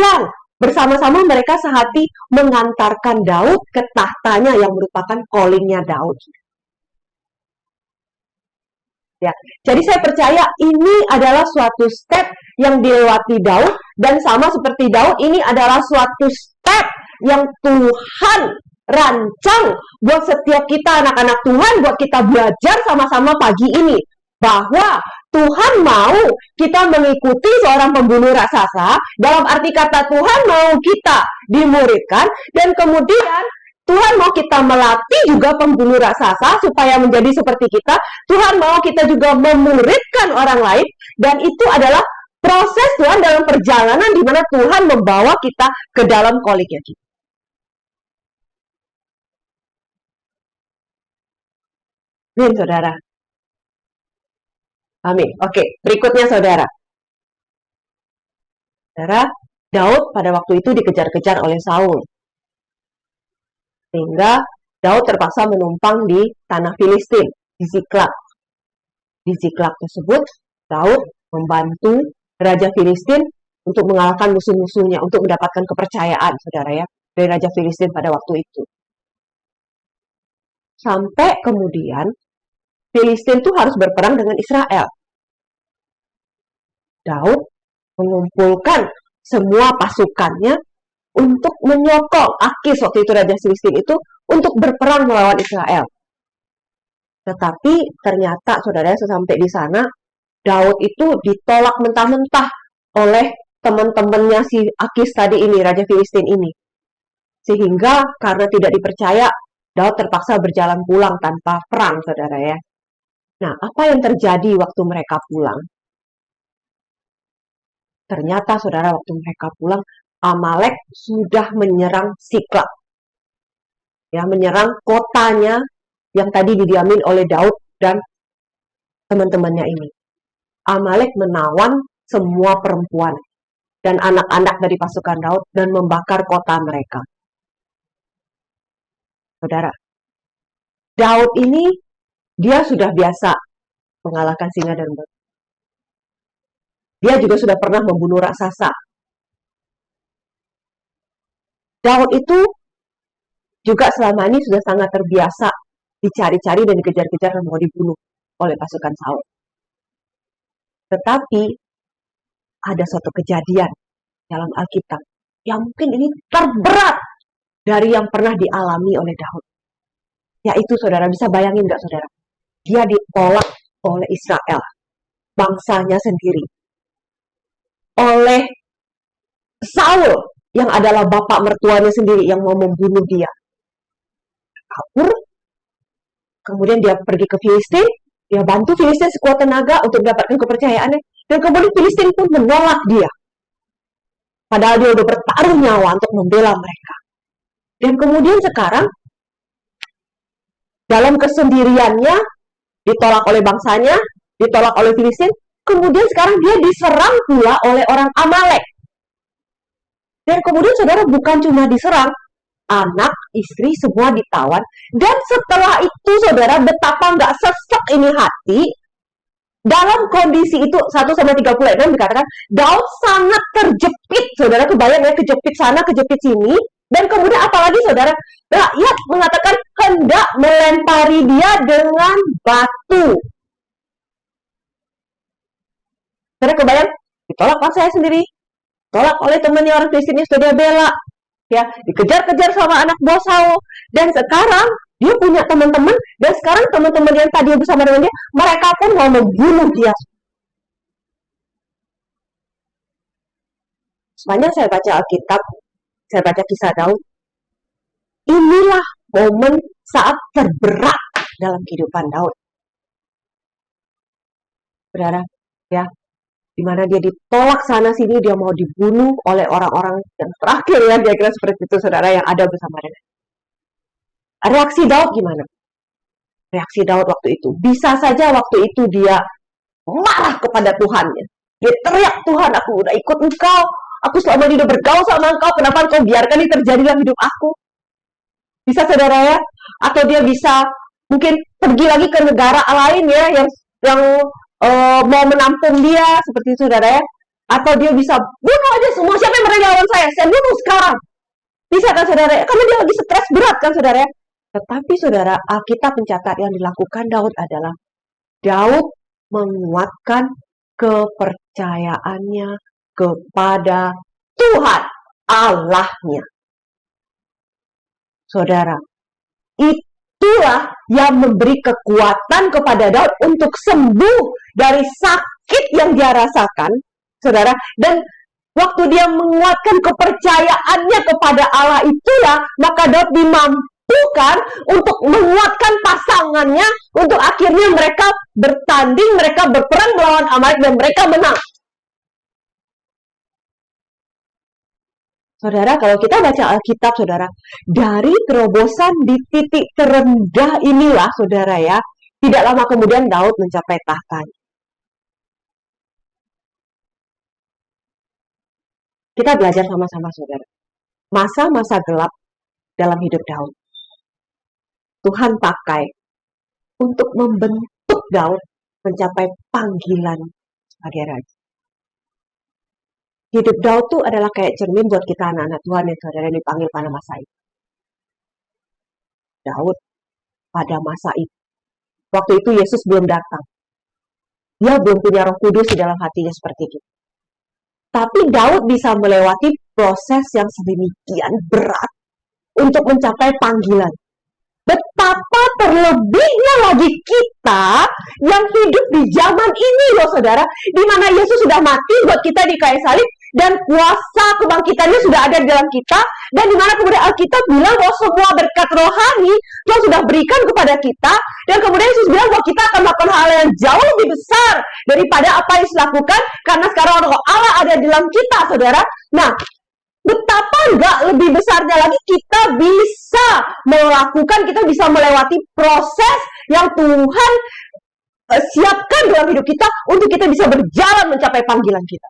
yang bersama-sama mereka sehati mengantarkan Daud ke tahtanya yang merupakan callingnya Daud. Ya, jadi saya percaya ini adalah suatu step yang dilewati Daud, dan sama seperti Daud, ini adalah suatu step yang Tuhan rancang buat setiap kita anak-anak Tuhan, buat kita belajar sama-sama pagi ini. Bahwa Tuhan mau kita mengikuti seorang pembunuh raksasa, dalam arti kata Tuhan mau kita dimuridkan, dan kemudian Tuhan mau kita melatih juga pembunuh raksasa supaya menjadi seperti kita. Tuhan mau kita juga memuridkan orang lain, dan itu adalah proses Tuhan dalam perjalanan di mana Tuhan membawa kita ke dalam calling-nya kita. Amin, saudara. Amin. Oke, berikutnya saudara. Saudara, Daud pada waktu itu dikejar-kejar oleh Saul. Sehingga Daud terpaksa menumpang di tanah Filistin, di Ziklag. Di Ziklag tersebut, Daud membantu Raja Filistin untuk mengalahkan musuh-musuhnya, untuk mendapatkan kepercayaan, saudara ya, dari Raja Filistin pada waktu itu. Sampai kemudian, Filistin itu harus berperang dengan Israel. Daud mengumpulkan semua pasukannya untuk menyokong Akis, waktu itu Raja Filistin itu, untuk berperang melawan Israel. Tetapi ternyata, saudara, sesampai di sana, Daud itu ditolak mentah-mentah oleh teman-temannya si Akis tadi ini, Raja Filistin ini. Sehingga karena tidak dipercaya, Daud terpaksa berjalan pulang tanpa perang, saudara ya. Nah, apa yang terjadi waktu mereka pulang? Ternyata, saudara, waktu mereka pulang, Amalek sudah menyerang Ziklag. Ya, menyerang kotanya yang tadi didiamin oleh Daud dan teman-temannya ini. Amalek menawan semua perempuan dan anak-anak dari pasukan Daud dan membakar kota mereka. Saudara, Daud ini dia sudah biasa mengalahkan singa dan beru. Dia juga sudah pernah membunuh raksasa. Daud itu juga selama ini sudah sangat terbiasa dicari-cari dan dikejar-kejar dan mau dibunuh oleh pasukan Saul. Tetapi ada suatu kejadian dalam Alkitab yang mungkin ini terberat dari yang pernah dialami oleh Daud. Yaitu, saudara, bisa bayangin nggak, saudara? Dia ditolak oleh Israel, bangsanya sendiri. Oleh Saul, yang adalah bapak mertuanya sendiri, yang mau membunuh dia. Kabur, kemudian dia pergi ke Filistin, dia bantu Filistin sekuat tenaga untuk mendapatkan kepercayaannya, dan kemudian Filistin pun menolak dia. Padahal dia udah bertaruh nyawa untuk membela mereka. Dan kemudian sekarang, dalam kesendiriannya, ditolak oleh bangsanya, ditolak oleh Filistin, kemudian sekarang dia diserang pula oleh orang Amalek. Dan kemudian, saudara, bukan cuma diserang, anak, istri, semua ditawan. Dan setelah itu, saudara, betapa nggak sesek ini hati. Dalam kondisi itu, 1-36 dikatakan, Daud sangat terjepit. Saudara, kebayang ya, kejepit sana, kejepit sini. Dan kemudian apalagi, saudara, rakyat mengatakan hendak melempari dia dengan batu. Saudara, kebayang, ditolak pas saya sendiri. Tolak oleh temannya orang Filistin yang sudah dia bela. Ya, dikejar-kejar sama anak buah Saul. Dan sekarang dia punya teman-teman, dan sekarang teman-teman yang tadi bersama dengan dia, mereka pun mau membunuh dia. Sepanjang saya baca Alkitab, saya baca kisah Daud, inilah momen saat terberat dalam kehidupan Daud. Saudara, ya, di mana dia ditolak sana sini, dia mau dibunuh oleh orang-orang yang terakhir ya, kira-kira seperti itu, saudara, yang ada bersama dengan. Reaksi Daud gimana? Reaksi Daud waktu itu, bisa saja waktu itu dia marah kepada Tuhannya. Dia teriak, Tuhan, aku udah ikut engkau, aku selama ini udah bergaul sama engkau, kenapa engkau biarkan ini terjadi dalam hidup aku? Bisa, saudara ya? Atau dia bisa mungkin pergi lagi ke negara lain ya, yang mau menampung dia, seperti itu, saudara ya. Atau dia bisa bunuh aja semua, siapa yang berani lawan saya bunuh sekarang. Bisa kan, saudara ya? Karena dia lagi stres berat kan, saudara ya. Tetapi, saudara, Alkitab mencatat yang dilakukan Daud adalah Daud menguatkan kepercayaannya kepada Tuhan Allahnya. Saudara, itulah yang memberi kekuatan kepada Daud untuk sembuh dari sakit yang dia rasakan, saudara. Dan waktu dia menguatkan kepercayaannya kepada Allah itulah, maka Daud dimampukan untuk menguatkan pasangannya, untuk akhirnya mereka bertanding, mereka berperang melawan Amalek dan mereka menang. Saudara, kalau kita baca Alkitab, saudara, dari terobosan di titik terendah inilah, saudara ya, tidak lama kemudian Daud mencapai tahtanya. Kita belajar sama-sama, saudara. Masa-masa gelap dalam hidup Daud, Tuhan pakai untuk membentuk Daud mencapai panggilan sebagai raja. Hidup Daud tuh adalah kayak cermin buat kita anak-anak Tuhan yang saudara yang dipanggil pada masa itu. Daud pada masa itu, waktu itu Yesus belum datang. Dia belum punya Roh Kudus di dalam hatinya seperti itu. Tapi Daud bisa melewati proses yang sedemikian berat untuk mencapai panggilan. Betapa terlebihnya lagi kita yang hidup di zaman ini loh saudara, di mana Yesus sudah mati buat kita di kayu salib dan kuasa kebangkitannya sudah ada di dalam kita, dan di mana kemudian Alkitab bilang bahwa semua berkat rohani Tuhan sudah berikan kepada kita, dan kemudian Yesus bilang bahwa kita akan melakukan hal yang jauh lebih besar daripada apa yang Yesus lakukan karena sekarang Roh Allah ada di dalam kita, saudara. Nah, betapa enggak lebih besarnya lagi kita bisa melakukan, kita bisa melewati proses yang Tuhan siapkan dalam hidup kita untuk kita bisa berjalan mencapai panggilan kita.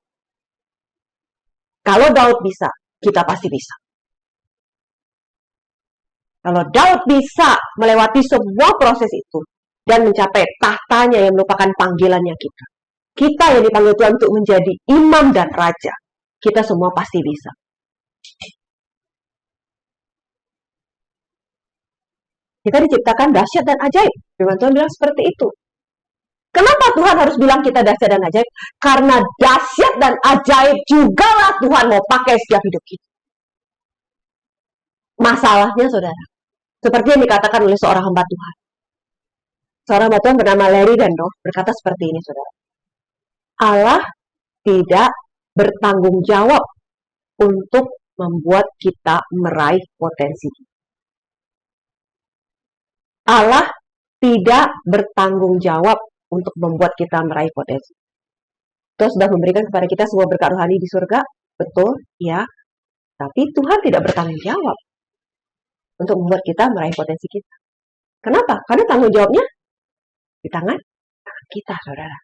Kalau Daud bisa, kita pasti bisa. Kalau Daud bisa melewati semua proses itu dan mencapai tahtanya yang merupakan panggilannya kita. Kita yang dipanggil Tuhan untuk menjadi imam dan raja. Kita semua pasti bisa. Kita diciptakan dahsyat dan ajaib. Firman Tuhan bilang seperti itu. Kenapa Tuhan harus bilang kita dahsyat dan ajaib? Karena dahsyat dan ajaib jugalah Tuhan mau pakai setiap hidup kita. Masalahnya, saudara, seperti yang dikatakan oleh seorang hamba Tuhan. Seorang hamba Tuhan bernama Larry Dando berkata seperti ini, saudara. Allah tidak bertanggung jawab untuk membuat kita meraih potensi. Allah tidak bertanggung jawab untuk membuat kita meraih potensi. Tuhan sudah memberikan kepada kita semua berkat rohani di surga, betul, ya. Tapi Tuhan tidak bertanggung jawab untuk membuat kita meraih potensi kita. Kenapa? Karena tanggung jawabnya di tangan kita, saudara.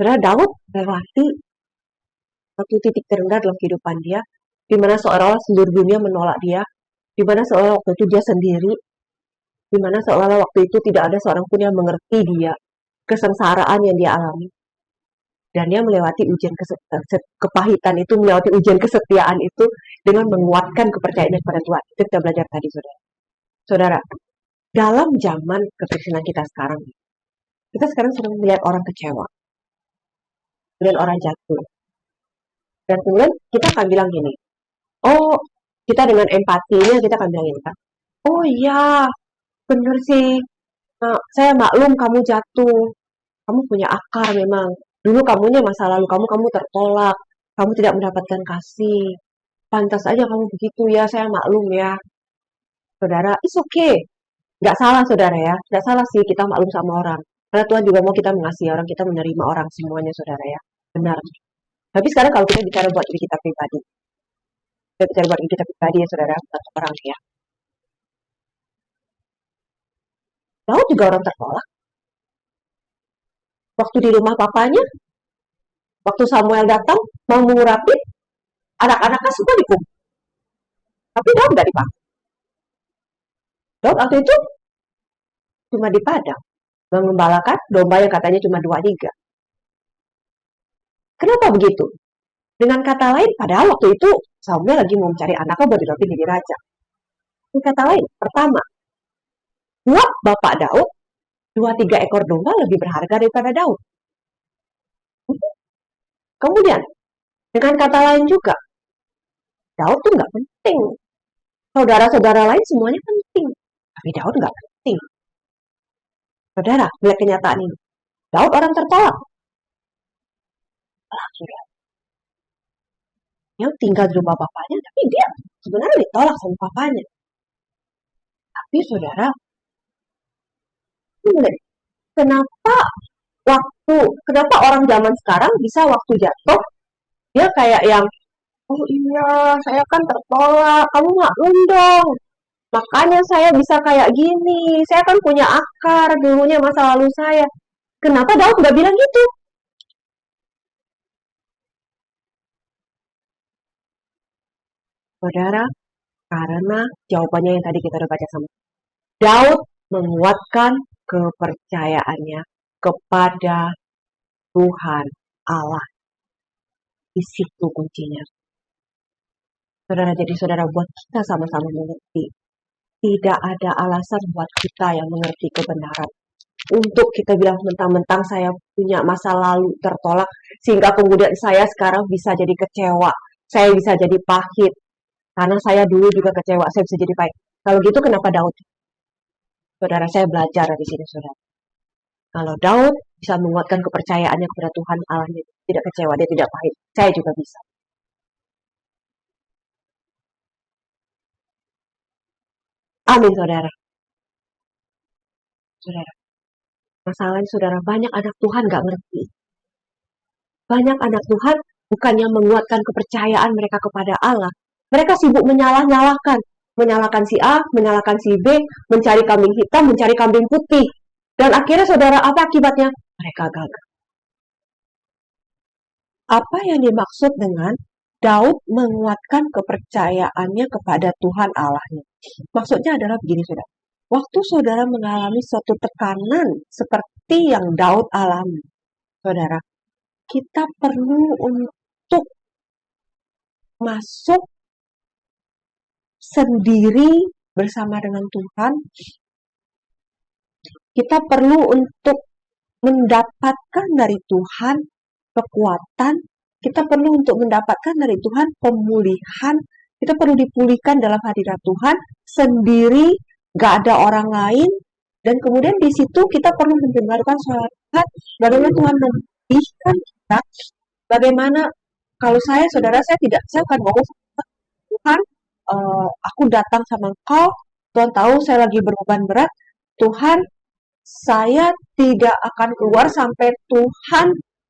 Saudara, Daud melewati satu titik terendah dalam kehidupan dia, di mana seolah-olah seluruh dunia menolak dia, di mana seolah-olah waktu itu dia sendiri, di mana seolah-olah waktu itu tidak ada seorang pun yang mengerti dia, kesengsaraan yang dia alami. Dan dia melewati ujian kepahitan itu, melewati ujian kesetiaan itu, dengan menguatkan kepercayaannya kepada Tuhan. Itu kita belajar tadi, saudara. Saudara, dalam zaman kekristenan kita sekarang sedang melihat orang kecewa, melihat orang jatuh. Dan kemudian kita akan bilang gini, oh, kita dengan empatinya kita akan bilang gini kan, oh iya, bener sih, nah, saya maklum kamu jatuh, kamu punya akar memang, dulu kamunya masa lalu kamu tertolak, kamu tidak mendapatkan kasih, pantas aja kamu begitu ya, saya maklum ya. Saudara, it's okay, nggak salah saudara ya, nggak salah sih kita maklum sama orang, karena Tuhan juga mau kita mengasihi orang, kita menerima orang semuanya saudara ya, benar. Tapi sekarang kalau kita bicara buat diri kita pribadi, ya saudara, satu orang ya. Daud juga orang tertolak. Waktu di rumah papanya, waktu Samuel datang mau mengurapi, anak-anaknya semua dikumpul. Tapi Daud nggak dipanggil. Daud waktu itu cuma di padang, mengembalakan domba yang katanya cuma 2-3. Kenapa begitu? Dengan kata lain, padahal waktu itu Samuel lagi mau mencari anaknya buat dilatih jadi raja. Dengan kata lain, pertama, buat bapak Daud, 2-3 ekor domba lebih berharga daripada Daud. Kemudian, dengan kata lain juga, Daud tuh nggak penting. Saudara-saudara lain semuanya penting, tapi Daud nggak penting. Saudara, lihat kenyataan ini. Daud orang tertolak. Saudara, yang tinggal di rumah bapaknya, tapi dia sebenarnya ditolak sama papanya. Tapi saudara, kenapa orang zaman sekarang bisa waktu jatuh, dia kayak yang, oh iya, saya kan tertolak, kamu maklum dong. Makanya saya bisa kayak gini, saya kan punya akar dulunya masa lalu saya. Kenapa Daud nggak bilang gitu? Saudara, karena jawabannya yang tadi kita udah baca sama. Daud menguatkan kepercayaannya kepada Tuhan Allah. Di situ kuncinya. Saudara, jadi saudara buat kita sama-sama mengerti. Tidak ada alasan buat kita yang mengerti kebenaran. Untuk kita bilang mentang-mentang saya punya masa lalu tertolak, sehingga kemudian saya sekarang bisa jadi kecewa. Saya bisa jadi pahit. Karena saya dulu juga kecewa, saya bisa jadi pahit. Kalau gitu kenapa Daud? Saudara, saya belajar dari sini, saudara. Kalau Daud bisa menguatkan kepercayaannya kepada Tuhan Allahnya, tidak kecewa, dia tidak pahit. Saya juga bisa. Amin, saudara. Saudara, masalahnya saudara, banyak anak Tuhan gak ngerti. Banyak anak Tuhan bukannya menguatkan kepercayaan mereka kepada Allah. Mereka sibuk menyalah-nyalahkan. Menyalahkan si A, menyalahkan si B, mencari kambing hitam, mencari kambing putih. Dan akhirnya saudara, apa akibatnya? Mereka gagal. Apa yang dimaksud dengan Daud menguatkan kepercayaannya kepada Tuhan Allahnya? Maksudnya adalah begini, saudara. Waktu saudara mengalami suatu tekanan seperti yang Daud alami, saudara, kita perlu untuk masuk sendiri bersama dengan Tuhan. Kita perlu untuk mendapatkan dari Tuhan kekuatan. Kita perlu untuk mendapatkan dari Tuhan pemulihan. Kita perlu dipulihkan dalam hadirat Tuhan sendiri, gak ada orang lain. Dan kemudian di situ kita perlu mendengarkan suara Tuhan, bagaimana Tuhan memulihkan kita. Bagaimana kalau saya, saudara, saya akan ngomong Tuhan, aku datang sama Engkau, Tuhan tahu saya lagi berbeban berat, Tuhan, saya tidak akan keluar sampai Tuhan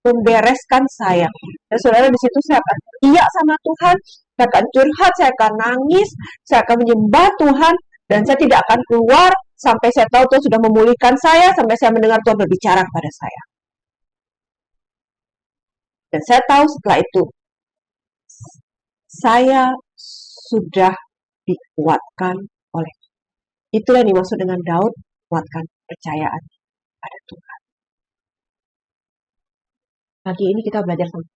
membereskan saya. Dan saudara, di situ saya akan iya sama Tuhan, saya akan curhat, saya akan nangis, saya akan menyembah Tuhan, dan saya tidak akan keluar sampai saya tahu Tuhan sudah memulihkan saya, sampai saya mendengar Tuhan berbicara kepada saya. Dan saya tahu setelah itu, saya sudah dikuatkan oleh Tuhan. Itulah yang dimaksud dengan Daud, kuatkan percayaan pada Tuhan. Pagi ini kita belajar sama.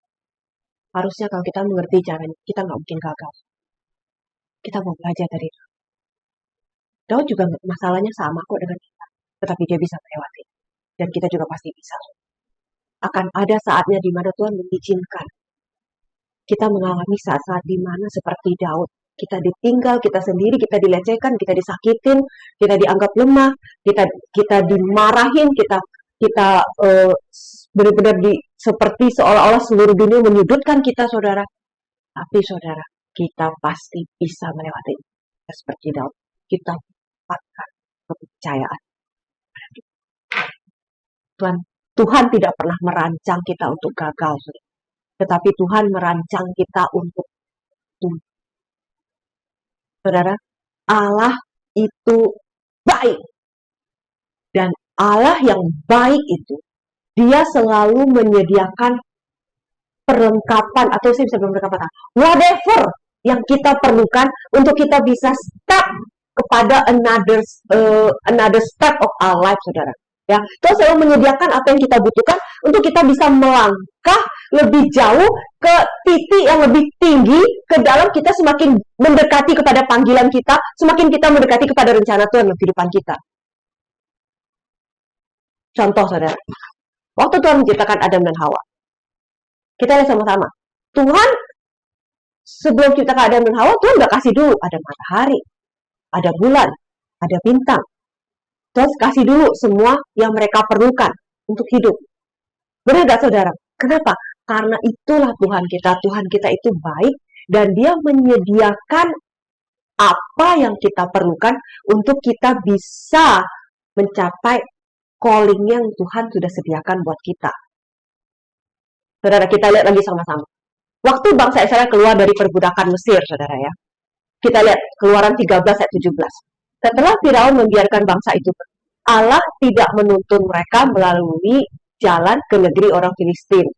Harusnya kalau kita mengerti caranya, kita nggak mungkin gagal. Kita mau belajar dari Daud. Daud juga masalahnya sama kok dengan kita, tetapi dia bisa melewati. Dan kita juga pasti bisa. Akan ada saatnya di mana Tuhan mengizinkan kita mengalami saat-saat di mana seperti Daud, kita ditinggal, kita sendiri, kita dilecehkan, kita disakitin, kita dianggap lemah, kita dimarahin, kita benar-benar seperti seolah-olah seluruh dunia menyudutkan kita, saudara. Tapi saudara, kita pasti bisa melewati seperti Daud. Kita dapatkan kepercayaan. Tuhan tidak pernah merancang kita untuk gagal, saudara. Tetapi Tuhan merancang kita untuk tumbuh. Saudara, Allah itu baik. Dan Allah yang baik itu, dia selalu menyediakan perlengkapan, atau saya bisa bilang perlengkapan, whatever yang kita perlukan untuk kita bisa step kepada another step of our life, saudara. Ya, Tuhan selalu menyediakan apa yang kita butuhkan untuk kita bisa melangkah lebih jauh ke titik yang lebih tinggi, ke dalam kita semakin mendekati kepada panggilan kita, semakin kita mendekati kepada rencana Tuhan dalam kehidupan kita. Contoh, saudara, waktu Tuhan menciptakan Adam dan Hawa, kita lihat sama-sama. Tuhan sebelum menciptakan Adam dan Hawa, Tuhan nggak kasih dulu ada matahari, ada bulan, ada bintang. Tuhan kasih dulu semua yang mereka perlukan untuk hidup. Benar gak, saudara? Kenapa? Karena itulah Tuhan kita. Tuhan kita itu baik dan dia menyediakan apa yang kita perlukan untuk kita bisa mencapai calling yang Tuhan sudah sediakan buat kita. Saudara, kita lihat lagi sama-sama. Waktu bangsa Israel keluar dari perbudakan Mesir, saudara ya. Kita lihat Keluaran 13 ayat 17. Setelah Firaun membiarkan bangsa itu, Allah tidak menuntun mereka melalui jalan ke negeri orang Filistin.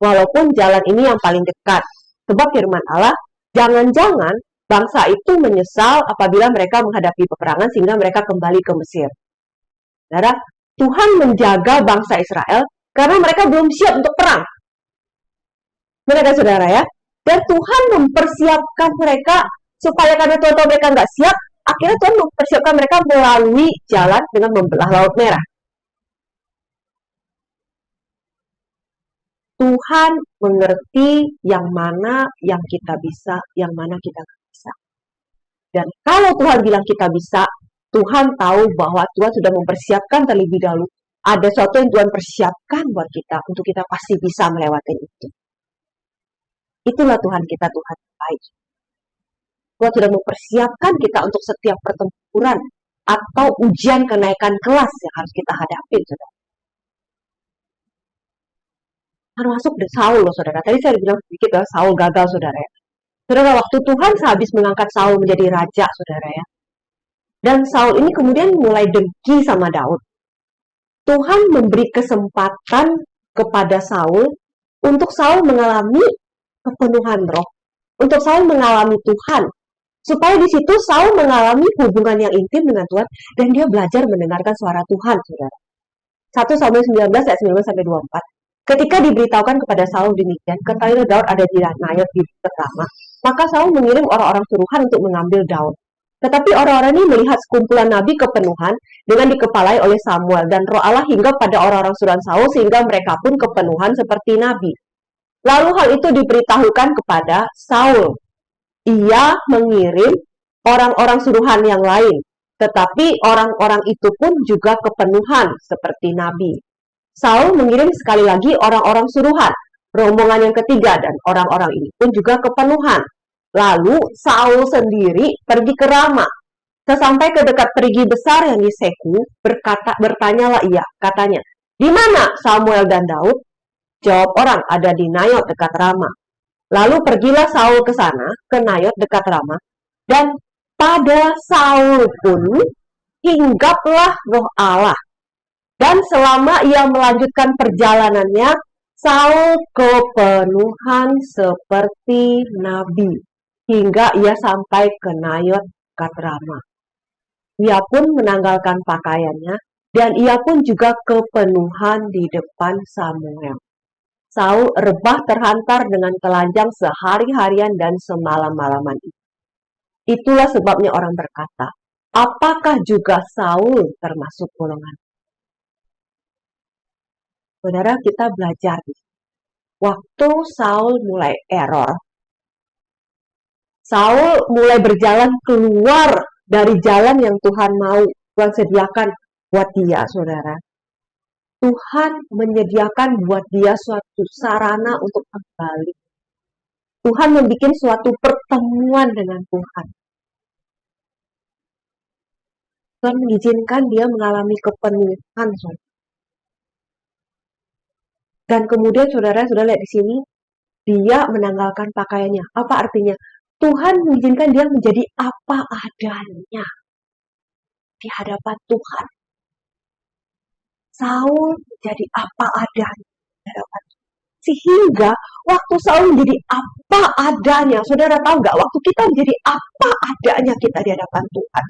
Walaupun jalan ini yang paling dekat. Sebab firman Allah, jangan-jangan Bangsa itu menyesal apabila mereka menghadapi peperangan sehingga mereka kembali ke Mesir. Saudara, Tuhan menjaga bangsa Israel karena mereka belum siap untuk perang. Benar kan saudara ya? Dan Tuhan mempersiapkan mereka supaya karena Tuhan tahu mereka nggak siap, akhirnya Tuhan mempersiapkan mereka melalui jalan dengan membelah Laut Merah. Tuhan mengerti yang mana yang kita bisa, yang mana kita nggak bisa. Dan kalau Tuhan bilang kita bisa, Tuhan tahu bahwa Tuhan sudah mempersiapkan terlebih dahulu. Ada sesuatu yang Tuhan persiapkan buat kita, untuk kita pasti bisa melewati itu. Itulah Tuhan kita, Tuhan baik. Tuhan sudah mempersiapkan kita untuk setiap pertempuran atau ujian kenaikan kelas yang harus kita hadapi, saudara. Termasuk Saul loh, saudara. Tadi saya bilang sedikit ya, Saul gagal, saudara ya. Saudara, waktu Tuhan sehabis mengangkat Saul menjadi raja, saudara ya. Dan Saul ini kemudian mulai dengki sama Daud. Tuhan memberi kesempatan kepada Saul untuk Saul mengalami kepenuhan roh, untuk Saul mengalami Tuhan, supaya di situ Saul mengalami hubungan yang intim dengan Tuhan dan dia belajar mendengarkan suara Tuhan, saudara. 1 Samuel 19 ayat 19-24. Ketika diberitahukan kepada Saul demikian, ketahuilah Daud ada di Nayot di Ramah, maka Saul mengirim orang-orang suruhan untuk mengambil Daud. Tetapi orang-orang ini melihat sekumpulan nabi kepenuhan dengan dikepalai oleh Samuel, dan roh Allah hingga pada orang-orang suruhan Saul sehingga mereka pun kepenuhan seperti nabi. Lalu hal itu diberitahukan kepada Saul. Ia mengirim orang-orang suruhan yang lain, tetapi orang-orang itu pun juga kepenuhan seperti nabi. Saul mengirim sekali lagi orang-orang suruhan, rombongan yang ketiga, dan orang-orang ini pun juga kepenuhan. Lalu Saul sendiri pergi ke Ramah. Sesampai ke dekat perigi besar yang di Seku, bertanyalah ia, katanya, di mana Samuel dan Daud? Jawab orang, ada di Nayot dekat Ramah. Lalu pergilah Saul ke sana, ke Nayot dekat Ramah, dan pada Saul pun hinggaplah roh Allah. Dan selama ia melanjutkan perjalanannya, Saul kepenuhan seperti nabi, hingga ia sampai ke Nayot dekat Ramah. Ia pun menanggalkan pakaiannya, dan ia pun juga kepenuhan di depan Samuel. Saul rebah terhantar dengan telanjang sehari-harian dan semalam-malaman itu. Itulah sebabnya orang berkata, apakah juga Saul termasuk golongan? Saudara, kita belajar. Waktu Saul mulai error, Saul mulai berjalan keluar dari jalan yang Tuhan mau, Tuhan sediakan buat dia, saudara. Tuhan menyediakan buat dia suatu sarana untuk kembali. Tuhan membuat suatu pertemuan dengan Tuhan. Tuhan mengizinkan dia mengalami kepenuhan, saudara. Dan kemudian saudara sudah lihat di sini, dia menanggalkan pakaiannya. Apa artinya? Tuhan mengizinkan dia menjadi apa adanya di hadapan Tuhan. Saul menjadi apa adanya di hadapan Tuhan. Sehingga waktu Saul menjadi apa adanya, saudara tahu nggak? Waktu kita menjadi apa adanya kita di hadapan Tuhan,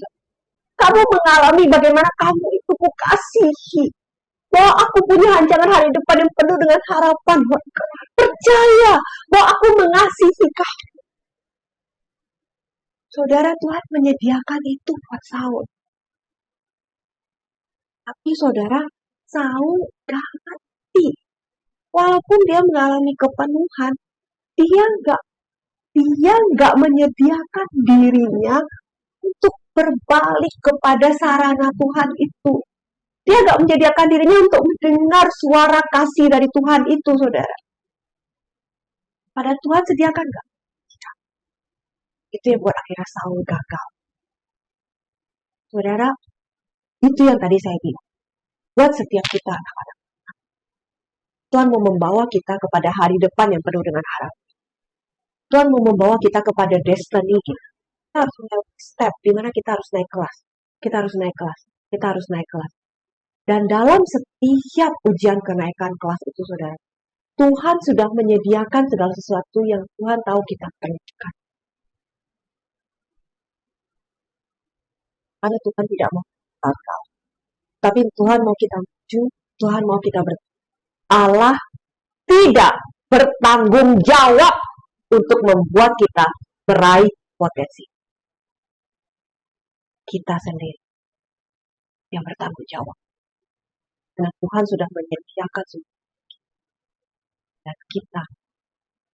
kamu mengalami bagaimana kamu itu kukasihi. Bahwa aku punya rancangan hari depan yang penuh dengan harapan. Percaya bahwa aku mengasihi kamu. Saudara, Tuhan menyediakan itu buat Saul. Tapi saudara, Saul gak ngerti. Walaupun dia mengalami kepenuhan, dia nggak menyediakan dirinya untuk berbalik kepada sarana Tuhan itu. Dia nggak menyediakan dirinya untuk mendengar suara kasih dari Tuhan itu, saudara. Pada Tuhan sediakan nggak? Tidak. Itu yang buat akhirnya Saul gagal. Saudara, itu yang tadi saya bilang. Buat setiap kita anak-anak, Tuhan mau membawa kita kepada hari depan yang penuh dengan harapan. Tuhan mau membawa kita kepada destiny kita. Kita harus melewati step di mana kita harus naik kelas. Kita harus naik kelas. Kita harus naik kelas. Dan dalam setiap ujian kenaikan kelas itu, saudara, Tuhan sudah menyediakan segala sesuatu yang Tuhan tahu kita perlukan. Karena Tuhan tidak mau gagal. Tapi Tuhan mau kita maju, Tuhan mau kita Allah tidak bertanggung jawab untuk membuat kita meraih potensi. Kita sendiri yang bertanggung jawab. Karena Tuhan sudah menyediakan semua. Dan kita,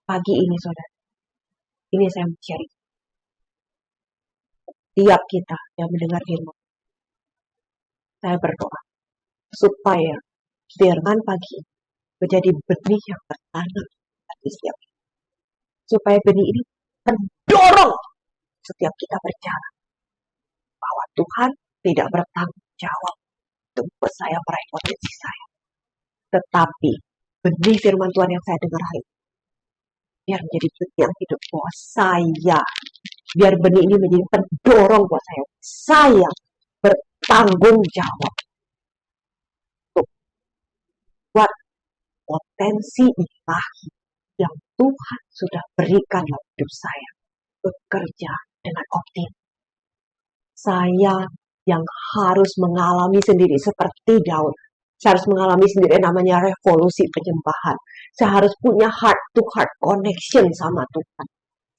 pagi ini saudara, ini saya mau sharing. Tiap kita yang mendengar firman, saya berdoa supaya firman pagi ini menjadi benih yang bertanam di setiap kita. Supaya benih ini mendorong setiap kita berjalan. Bahwa Tuhan tidak bertanggung jawab untuk membuat saya meraih potensi saya. Tetapi benih firman Tuhan yang saya dengar hari ini, biar menjadi benih yang hidup bahwa saya, biar benih ini menjadi pendorong buat saya bertanggung jawab untuk buat potensi ilahi yang Tuhan sudah berikan dalam hidup saya bekerja dengan optimal. Saya yang harus mengalami sendiri seperti Daud. Saya harus mengalami sendiri namanya revolusi penyembahan. Saya harus punya heart-to-heart connection sama Tuhan.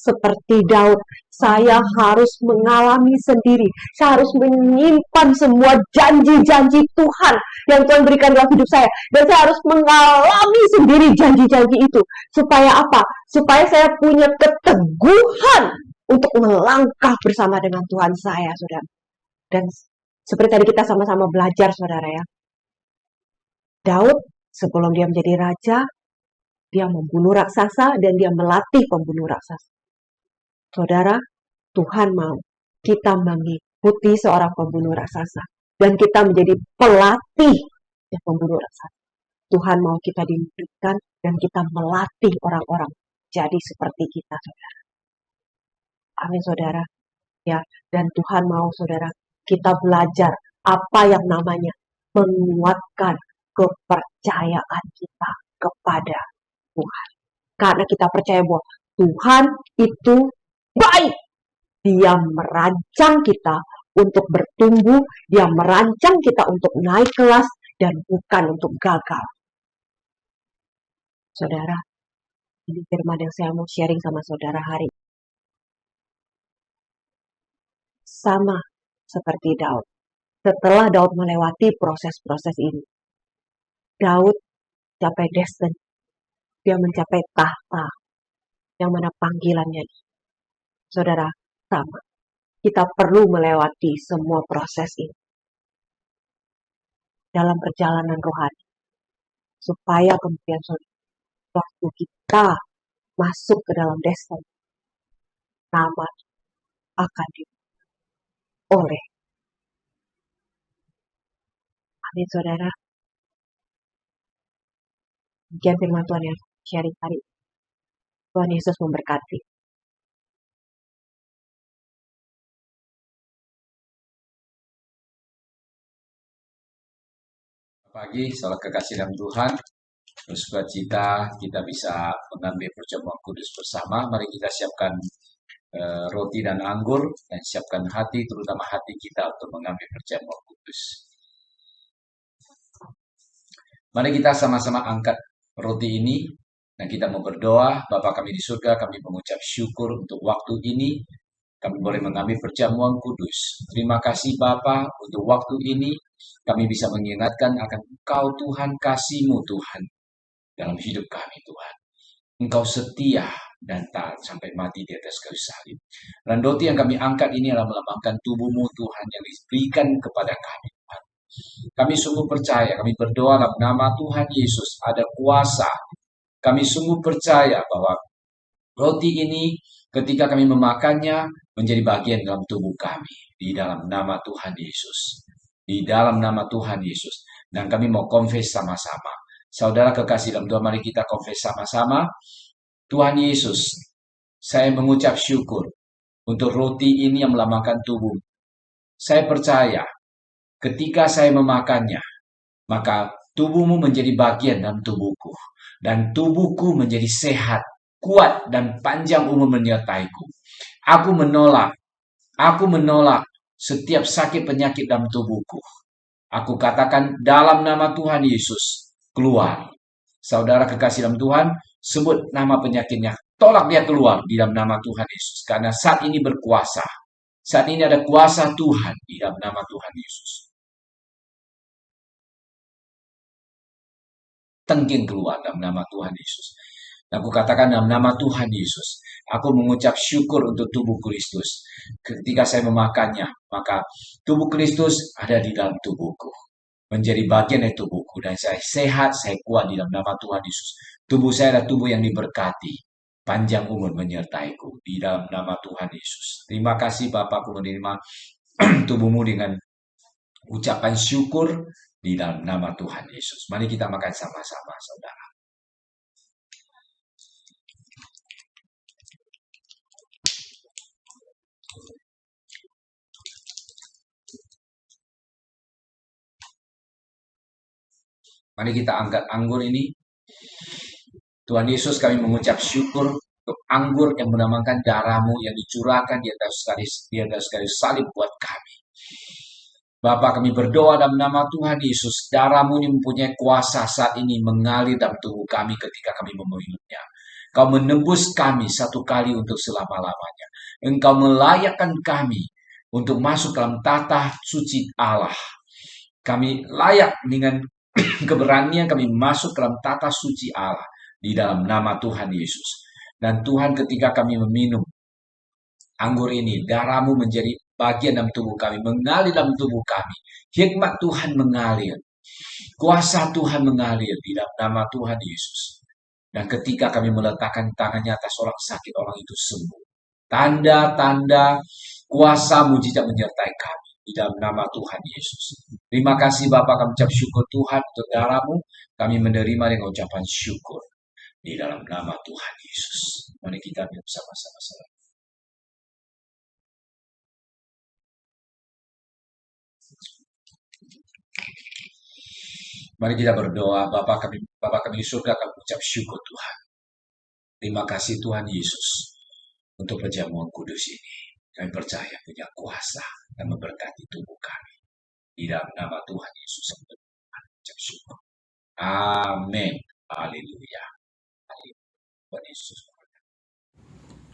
Seperti Daud, saya harus mengalami sendiri. Saya harus menyimpan semua janji-janji Tuhan yang Tuhan berikan dalam hidup saya. Dan saya harus mengalami sendiri janji-janji itu. Supaya apa? Supaya saya punya keteguhan untuk melangkah bersama dengan Tuhan saya, saudara. Dan seperti tadi kita sama-sama belajar, saudara ya. Daud, sebelum dia menjadi raja, dia membunuh raksasa dan dia melatih pembunuh raksasa. Saudara, Tuhan mau kita mengikuti seorang pembunuh raksasa. Dan kita menjadi pelatih yang pembunuh raksasa. Tuhan mau kita dihidupkan dan kita melatih orang-orang jadi seperti kita, saudara. Amin, saudara. Ya, dan Tuhan mau, saudara, kita belajar apa yang namanya menguatkan kepercayaan kita kepada Tuhan. Karena kita percaya bahwa Tuhan itu baik. Dia merancang kita untuk bertumbuh, dia merancang kita untuk naik kelas dan bukan untuk gagal. Saudara, ini firman yang saya mau sharing sama saudara hari ini. Sama seperti Daud. Setelah Daud melewati proses-proses ini, Daud mencapai destiny. Dia mencapai tahta yang mana panggilannya. Saudara, sama. Kita perlu melewati semua proses ini dalam perjalanan rohani. Supaya kemudian waktu kita masuk ke dalam destiny, nama akan oleh. Amin, saudara. Demikian firman Tuhan yang sharing hari ini. Tuhan Yesus memberkati. Pagi, saudara kekasih dalam Tuhan, bersukacita kita bisa mengambil perjamuan kudus bersama. Mari kita siapkan roti dan anggur, dan siapkan hati, terutama hati kita untuk mengambil perjamuan kudus. Mari kita sama-sama angkat roti ini, dan kita mau berdoa. Bapa kami di surga, kami mengucap syukur untuk waktu ini. Kami boleh mengambil perjamuan kudus. Terima kasih Bapa untuk waktu ini. Kami bisa mengingatkan akan Engkau Tuhan, kasih-Mu Tuhan dalam hidup kami Tuhan. Engkau setia dan taat sampai mati di atas kayu salib. Dan roti yang kami angkat ini adalah melambangkan tubuh-Mu Tuhan yang diberikan kepada kami Tuhan. Kami sungguh percaya, kami berdoa dalam nama Tuhan Yesus ada kuasa. Kami sungguh percaya bahwa roti ini ketika kami memakannya menjadi bagian dalam tubuh kami. Di dalam nama Tuhan Yesus. Di dalam nama Tuhan Yesus. Dan kami mau confess sama-sama. Saudara kekasih dalam Tuhan, mari kita confess sama-sama. Tuhan Yesus, saya mengucap syukur untuk roti ini yang melambangkan tubuh. Saya percaya ketika saya memakannya, maka tubuh-Mu menjadi bagian dalam tubuhku. Dan tubuhku menjadi sehat, kuat, dan panjang umur menyertaiku. Aku menolak setiap sakit penyakit dalam tubuhku. Aku katakan dalam nama Tuhan Yesus, keluar. Saudara kekasih dalam Tuhan, sebut nama penyakitnya. Tolak dia keluar di dalam nama Tuhan Yesus. Karena saat ini berkuasa. Saat ini ada kuasa Tuhan di dalam nama Tuhan Yesus. Tengking keluar dalam nama Tuhan Yesus. Aku katakan dalam nama Tuhan Yesus, aku mengucap syukur untuk tubuh Kristus. Ketika saya memakannya, maka tubuh Kristus ada di dalam tubuhku. Menjadi bagian dari tubuhku. Dan saya sehat, saya kuat di dalam nama Tuhan Yesus. Tubuh saya adalah tubuh yang diberkati. Panjang umur menyertaiku di dalam nama Tuhan Yesus. Terima kasih Bapakku menerima tubuhmu dengan ucapan syukur di dalam nama Tuhan Yesus. Mari kita makan sama-sama, saudara. Mari kita angkat anggur ini. Tuhan Yesus, kami mengucap syukur untuk anggur yang menamakan darah-Mu yang dicurahkan di atas kayu salib buat kami. Bapa, kami berdoa dalam nama Tuhan Yesus, darah-Mu ini mempunyai kuasa saat ini mengalir dalam tubuh kami ketika kami meminumnya. Kau menebus kami satu kali untuk selama-lamanya. Engkau melayakkan kami untuk masuk dalam tata suci Allah. Kami layak dengan keberanian kami masuk dalam tata suci Allah di dalam nama Tuhan Yesus. Dan Tuhan, ketika kami meminum anggur ini, darah-Mu menjadi bagian dalam tubuh kami, mengalir dalam tubuh kami. Hikmat Tuhan mengalir. Kuasa Tuhan mengalir di dalam nama Tuhan Yesus. Dan ketika kami meletakkan tangannya atas orang sakit, orang itu sembuh. Tanda-tanda kuasa mujizat menyertai kami di dalam nama Tuhan Yesus. Terima kasih Bapak, kami ucap syukur Tuhan untuk darah-Mu. Kami menerima dengan ucapan syukur di dalam nama Tuhan Yesus. Mari kita minum sama-sama. Mari kita berdoa. Bapa kami di surga, kami ucap syukur Tuhan. Terima kasih Tuhan Yesus untuk perjamuan kudus ini. Kami percaya punya kuasa dan memberkati tubuh kami. Di dalam nama Tuhan Yesus kami ucap syukur. Amin. Haleluya. Tuhan Yesus.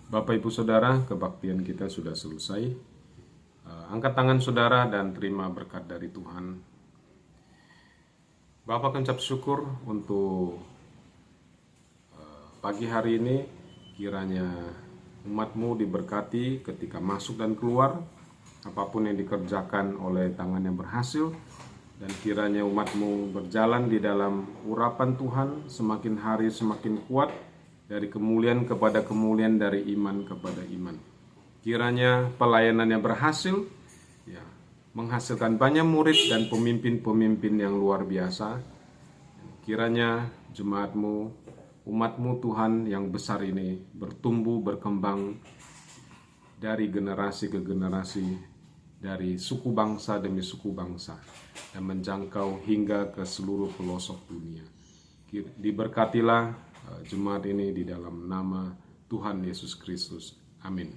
Bapak Ibu Saudara, kebaktian kita sudah selesai. Angkat tangan saudara dan terima berkat dari Tuhan. Bapak mengucap syukur untuk pagi hari ini. Kiranya umat-Mu diberkati ketika masuk dan keluar. Apapun yang dikerjakan oleh tangan yang berhasil. Dan kiranya umat-Mu berjalan di dalam urapan Tuhan semakin hari semakin kuat. Dari kemuliaan kepada kemuliaan, dari iman kepada iman. Kiranya pelayanannya berhasil, ya, menghasilkan banyak murid dan pemimpin-pemimpin yang luar biasa. Kiranya jemaat-Mu, umat-Mu Tuhan yang besar ini bertumbuh, berkembang dari generasi ke generasi, dari suku bangsa demi suku bangsa, dan menjangkau hingga ke seluruh pelosok dunia. Diberkatilah jemaat ini di dalam nama Tuhan Yesus Kristus. Amin.